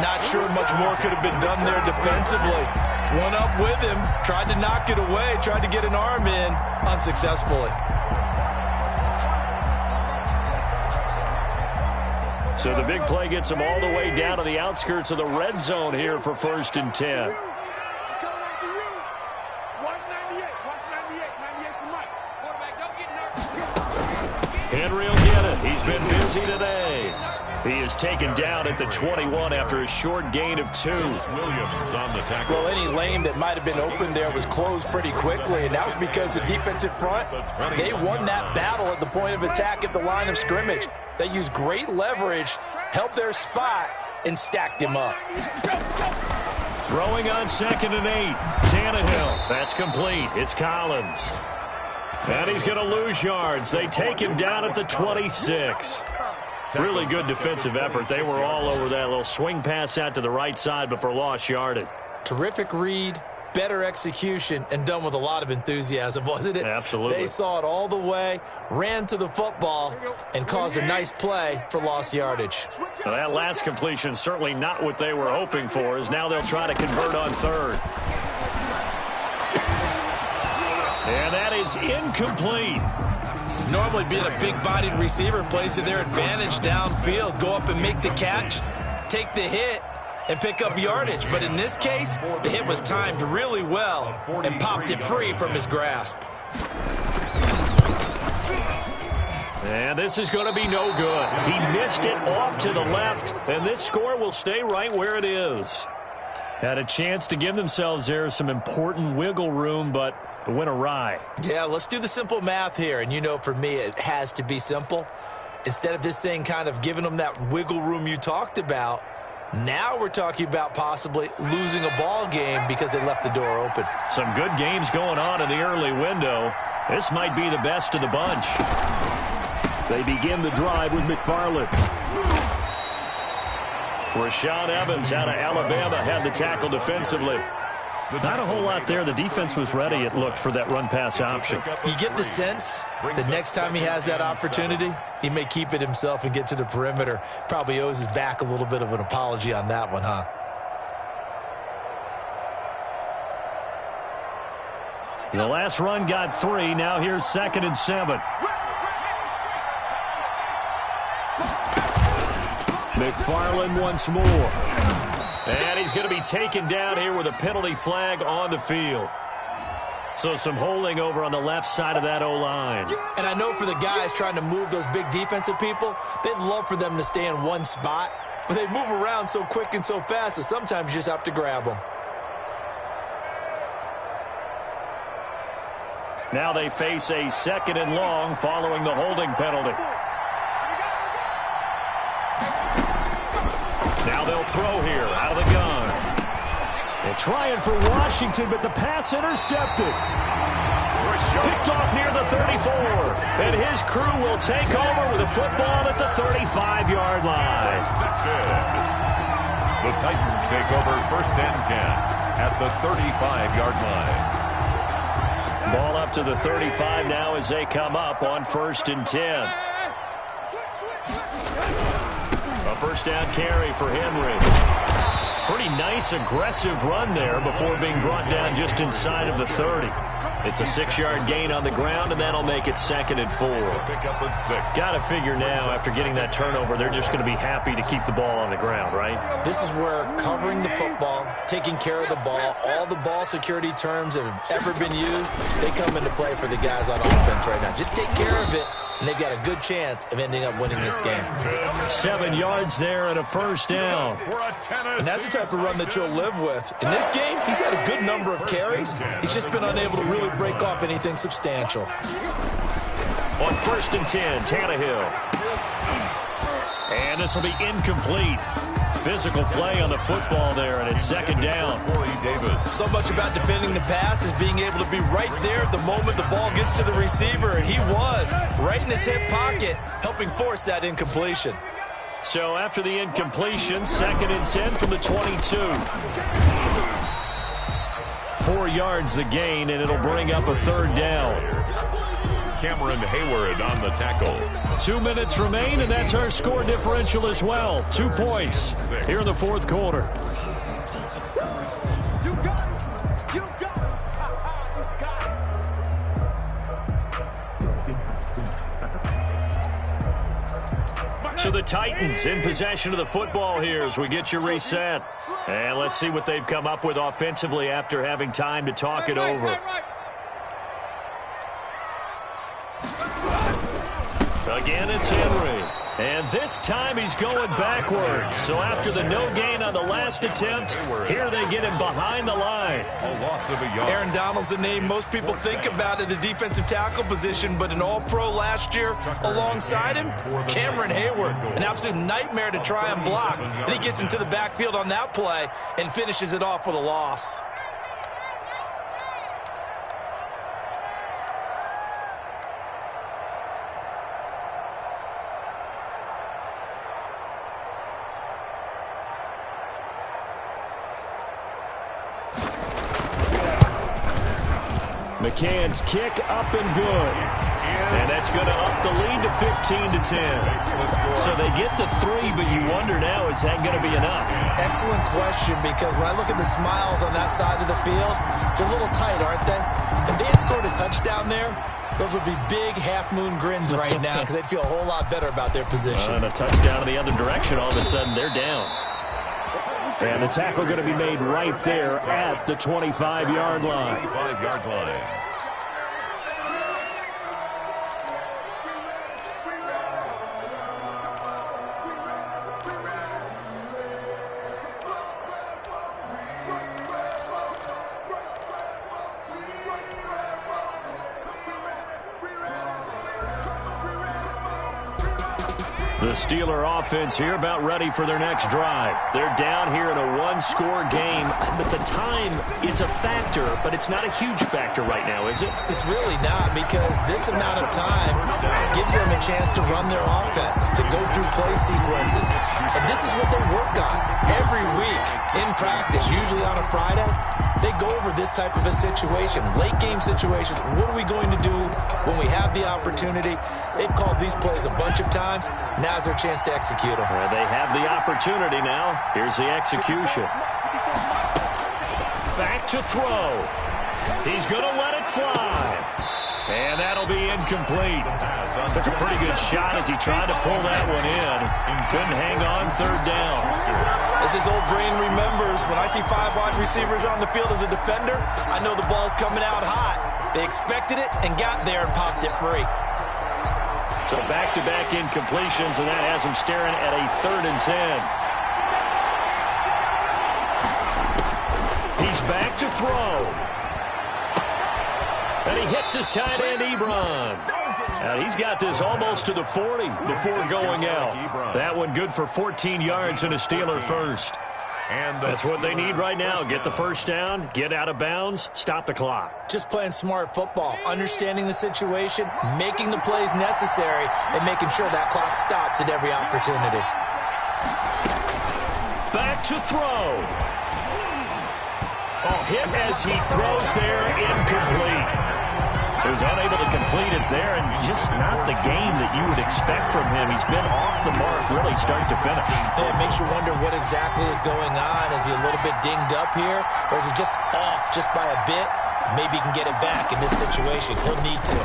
Not sure much more could have been done there defensively. One up with him, tried to knock it away, tried to get an arm in, unsuccessfully. So the big play gets him all the way down to the outskirts of the red zone here for 1st and 10. Henry will get it. He's been busy today. He is taken down at the 21 after a short gain of 2. Williams on the tackle. Well, any lane that might have been open there was closed pretty quickly, and that was because the defensive front, they won that battle at the point of attack at the line of scrimmage. They used great leverage, held their spot, and stacked him up. Throwing on 2nd and 8. Tannehill. That's complete. It's Collins. And he's going to lose yards. They take him down at the 26. Really good defensive effort. They were all over that little swing pass out to the right side before lost yardage. Terrific read, better execution, and done with a lot of enthusiasm, wasn't it? Absolutely. They saw it all the way, ran to the football, and caused a nice play for lost yardage. Well, that last completion certainly not what they were hoping for, as now they'll try to convert on 3rd. And that is incomplete. Normally being a big-bodied receiver plays to their advantage downfield. Go up and make the catch, take the hit, and pick up yardage. But in this case, the hit was timed really well and popped it free from his grasp. And this is going to be no good. He missed it off to the left, and this score will stay right where it is. Had a chance to give themselves there some important wiggle room, but it went awry. Yeah, let's do the simple math here. And you know, for me, it has to be simple. Instead of this thing kind of giving them that wiggle room you talked about, now we're talking about possibly losing a ball game because they left the door open. Some good games going on in the early window. This might be the best of the bunch. They begin the drive with Mcfarland. Rashaan Evans out of Alabama had the tackle defensively. Not a whole lot there. The defense was ready, it looked, for that run-pass option. You get the sense that next time he has that opportunity, he may keep it himself and get to the perimeter. Probably owes his back a little bit of an apology on that one, huh? The last run got 3. Now here's 2nd and 7. Mcfarland once more. And he's going to be taken down here with a penalty flag on the field. So some holding over on the left side of that O-line. And I know for the guys trying to move those big defensive people, they'd love for them to stay in one spot, but they move around so quick and so fast that sometimes you just have to grab them. Now they face a 2nd and long following the holding penalty. Now they'll throw here out of the gun. They're trying for Washington, but the pass intercepted. Picked off near the 34. And his crew will take over with a football at the 35-yard line. The Titans take over 1st and 10 at the 35-yard line. Ball up to the 35 now as they come up on 1st and 10. A 1st down carry for Henry. Pretty nice, aggressive run there before being brought down just inside of the 30. It's a 6-yard gain on the ground, and that'll make it 2nd and 4. Pick up at 6. Got to figure now, after getting that turnover, they're just going to be happy to keep the ball on the ground, right? This is where covering the football, taking care of the ball, all the ball security terms that have ever been used, they come into play for the guys on offense right now. Just take care of it, and they've got a good chance of ending up winning this game. 7 yards there and a 1st down. And that's the type of run that you'll live with. In this game, he's had a good number of carries. He's just been unable to really break off anything substantial. On 1st and 10, Tannehill. And this will be incomplete. Physical play on the football there, and it's 2nd down. So much about defending the pass is being able to be right there at the moment the ball gets to the receiver, and he was right in his hip pocket, helping force that incompletion. So after the incompletion, 2nd and 10 from the 22. 4 yards the gain, and it'll bring up a 3rd down. Cameron Hayward on the tackle. 2 minutes remain, and that's our score differential as well. 2 points here in the 4th quarter. You got it. You got it. You got it. So the Titans in possession of the football here as we get you reset. And let's see what they've come up with offensively after having time to talk it over. Again, it's Henry. And this time he's going backwards. So after the no gain on the last attempt, here they get him behind the line. A loss of a yard. Aaron Donald's the name most people think about at the defensive tackle position, but an all-pro last year alongside him, Cameron Hayward. An absolute nightmare to try and block. And he gets into the backfield on that play and finishes it off with a loss. McCann's kick up and good. And that's going to up the lead to 15-10. So they get the 3, but you wonder now, is that going to be enough? Excellent question, because when I look at the smiles on that side of the field, they're a little tight, aren't they? If they had scored a touchdown there, those would be big half-moon grins right now because they'd feel a whole lot better about their position. And a touchdown in the other direction, all of a sudden they're down. And the tackle going to be made right there at the 25-yard line. 25-yard line. The Steeler offense here about ready for their next drive. They're down here in a 1-score game, but the time is a factor, but it's not a huge factor right now, is it? It's really not, because this amount of time gives them a chance to run their offense, to go through play sequences. And this is what they work on every week in practice, usually on a Friday. They go over this type of a situation, late game situation. What are we going to do when we have the opportunity? They've called these plays a bunch of times. Now's their chance to execute them. Well, they have the opportunity now. Here's the execution. Back to throw. He's going to let it fly. And that'll be incomplete. Took a pretty good shot as he tried to pull that one in. Couldn't hang on, 3rd down. As his old brain remembers, when I see 5 wide receivers on the field as a defender, I know the ball's coming out hot. They expected it and got there and popped it free. So back-to-back incompletions, and that has him staring at a 3rd and 10. He's back to throw. And he hits his tight end, Ebron. And he's got this almost to the 40 before going out. That one good for 14 yards and a Steeler first. And that's what they need right now. Get the first down, get out of bounds, stop the clock. Just playing smart football, understanding the situation, making the plays necessary, and making sure that clock stops at every opportunity. Back to throw. Oh, hit as he throws there, incomplete. He was unable to complete it there, and just not the game that you would expect from him. He's been off the mark really start to finish. It makes you wonder what exactly is going on. Is he a little bit dinged up here, or is he just off just by a bit? Maybe he can get it back in this situation. He'll need to.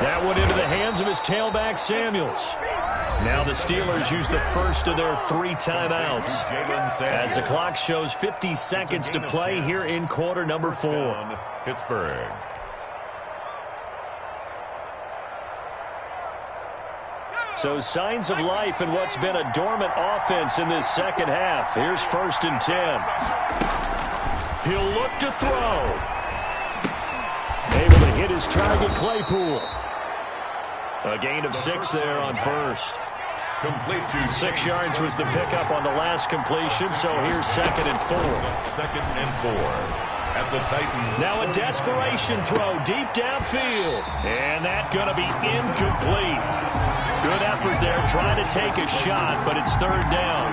That went into the hands of his tailback, Samuels. Now the Steelers use the first of their 3 timeouts as the clock shows 50 seconds to play here in quarter number 4. Pittsburgh. So signs of life in what's been a dormant offense in this second half. Here's 1st and 10. He'll look to throw. Able to hit his target, Claypool. A gain of 6 there on first. Complete to 6 yards was the pickup on the last completion, so here's 2nd and 4. 2nd and 4 at the Titans. Now a desperation throw deep downfield, and that's going to be incomplete. Good effort there, trying to take a shot, but it's 3rd down.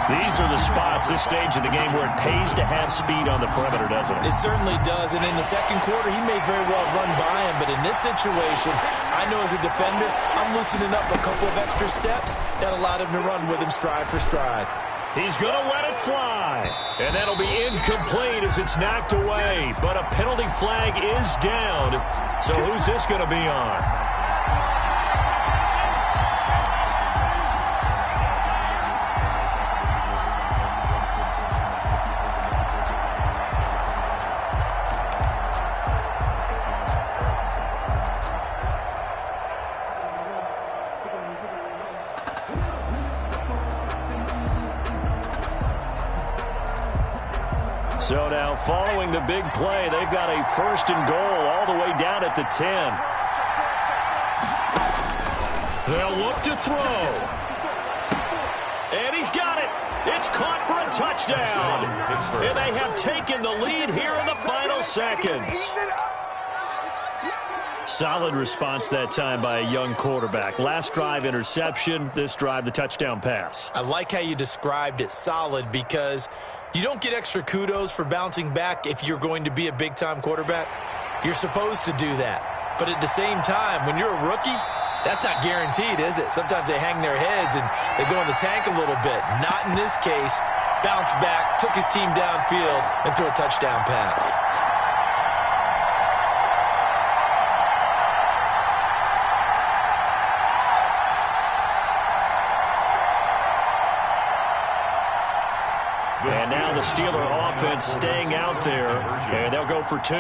These are the spots, this stage of the game, where it pays to have speed on the perimeter, doesn't it? It certainly does, and in the second quarter, he may very well run by him, but in this situation, I know as a defender, I'm loosening up a couple of extra steps that allowed him to run with him stride for stride. He's going to let it fly, and that'll be incomplete as it's knocked away, but a penalty flag is down, so who's this going to be on? So now, following the big play, they've got a 1st and goal all the way down at the 10. They'll look to throw. And he's got it. It's caught for a touchdown. And they have taken the lead here in the final seconds. Solid response that time by a young quarterback. Last drive, interception. This drive, the touchdown pass. I like how you described it, solid, because you don't get extra kudos for bouncing back if you're going to be a big-time quarterback. You're supposed to do that. But at the same time, when you're a rookie, that's not guaranteed, is it? Sometimes they hang their heads and they go in the tank a little bit. Not in this case. Bounced back, took his team downfield, and threw a touchdown pass. And now the Steeler offense staying out there, and they'll go for 2.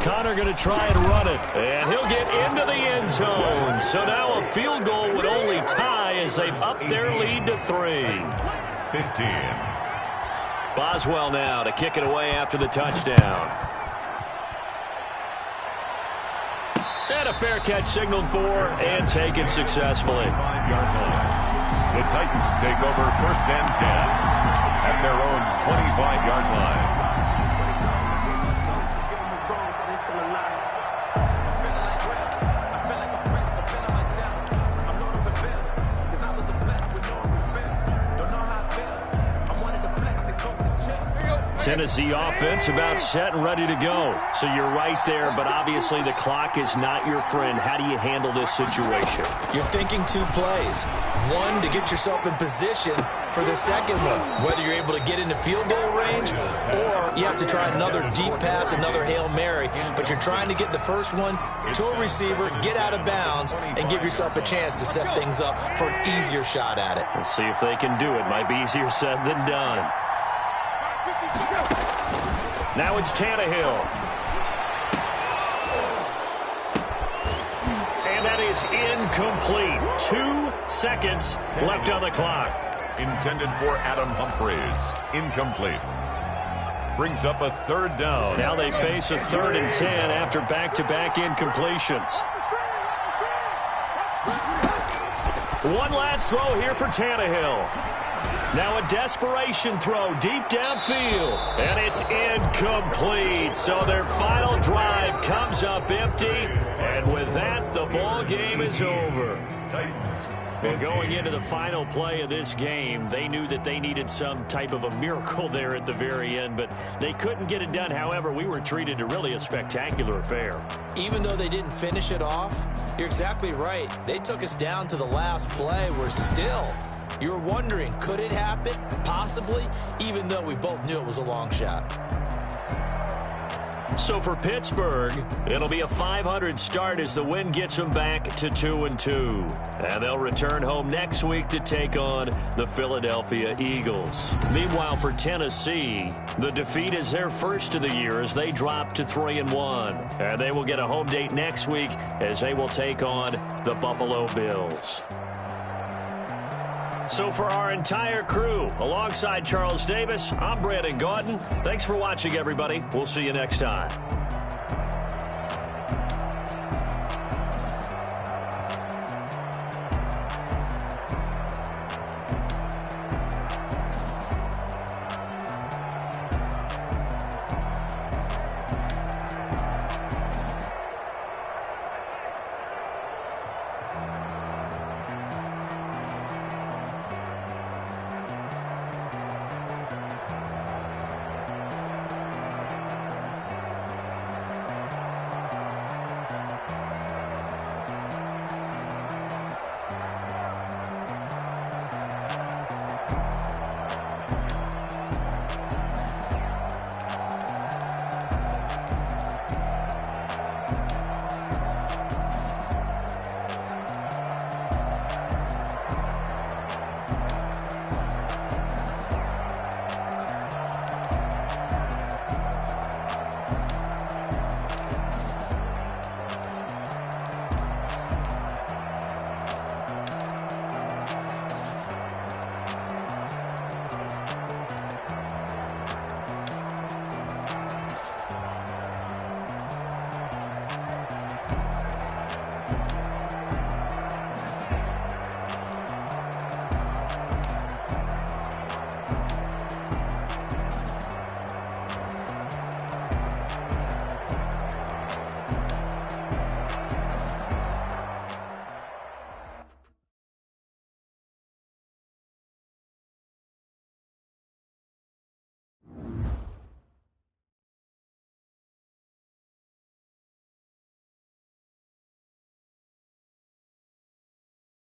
Connor going to try and run it, and he'll get into the end zone. So now a field goal would only tie as they've upped their lead to 3. 15. Boswell now to kick it away after the touchdown. And a fair catch signaled for and taken successfully. 5-yard line. The Titans take over 1st and 10 at their own 25-yard line. Tennessee offense about set and ready to go. So you're right there, but obviously the clock is not your friend. How do you handle this situation? You're thinking 2 plays. One, to get yourself in position for the second one. Whether you're able to get into field goal range, or you have to try another deep pass, another Hail Mary. But you're trying to get the first one to a receiver, get out of bounds, and give yourself a chance to set things up for an easier shot at it. We'll see if they can do it. Might be easier said than done. Now it's Tannehill. And that is incomplete. 2 seconds left on the clock. Intended for Adam Humphries. Incomplete. Brings up a 3rd down. Now they face a 3rd and 10 after back-to-back incompletions. One last throw here for Tannehill. Now a desperation throw deep downfield. And it's incomplete. So their final drive comes up empty. And with that, the ball game is over. Titans. Well, going into the final play of this game, they knew that they needed some type of a miracle there at the very end, but they couldn't get it done. However, we were treated to really a spectacular affair. Even though they didn't finish it off, you're exactly right. They took us down to the last play. We're still, you were wondering, could it happen? Possibly, even though we both knew it was a long shot. So for Pittsburgh, it'll be a .500 start as the win gets them back to 2-2. And they'll return home next week to take on the Philadelphia Eagles. Meanwhile, for Tennessee, the defeat is their first of the year as they drop to 3-1. And they will get a home date next week as they will take on the Buffalo Bills. So for our entire crew, alongside Charles Davis, I'm Brandon Gaudin. Thanks for watching, everybody. We'll see you next time.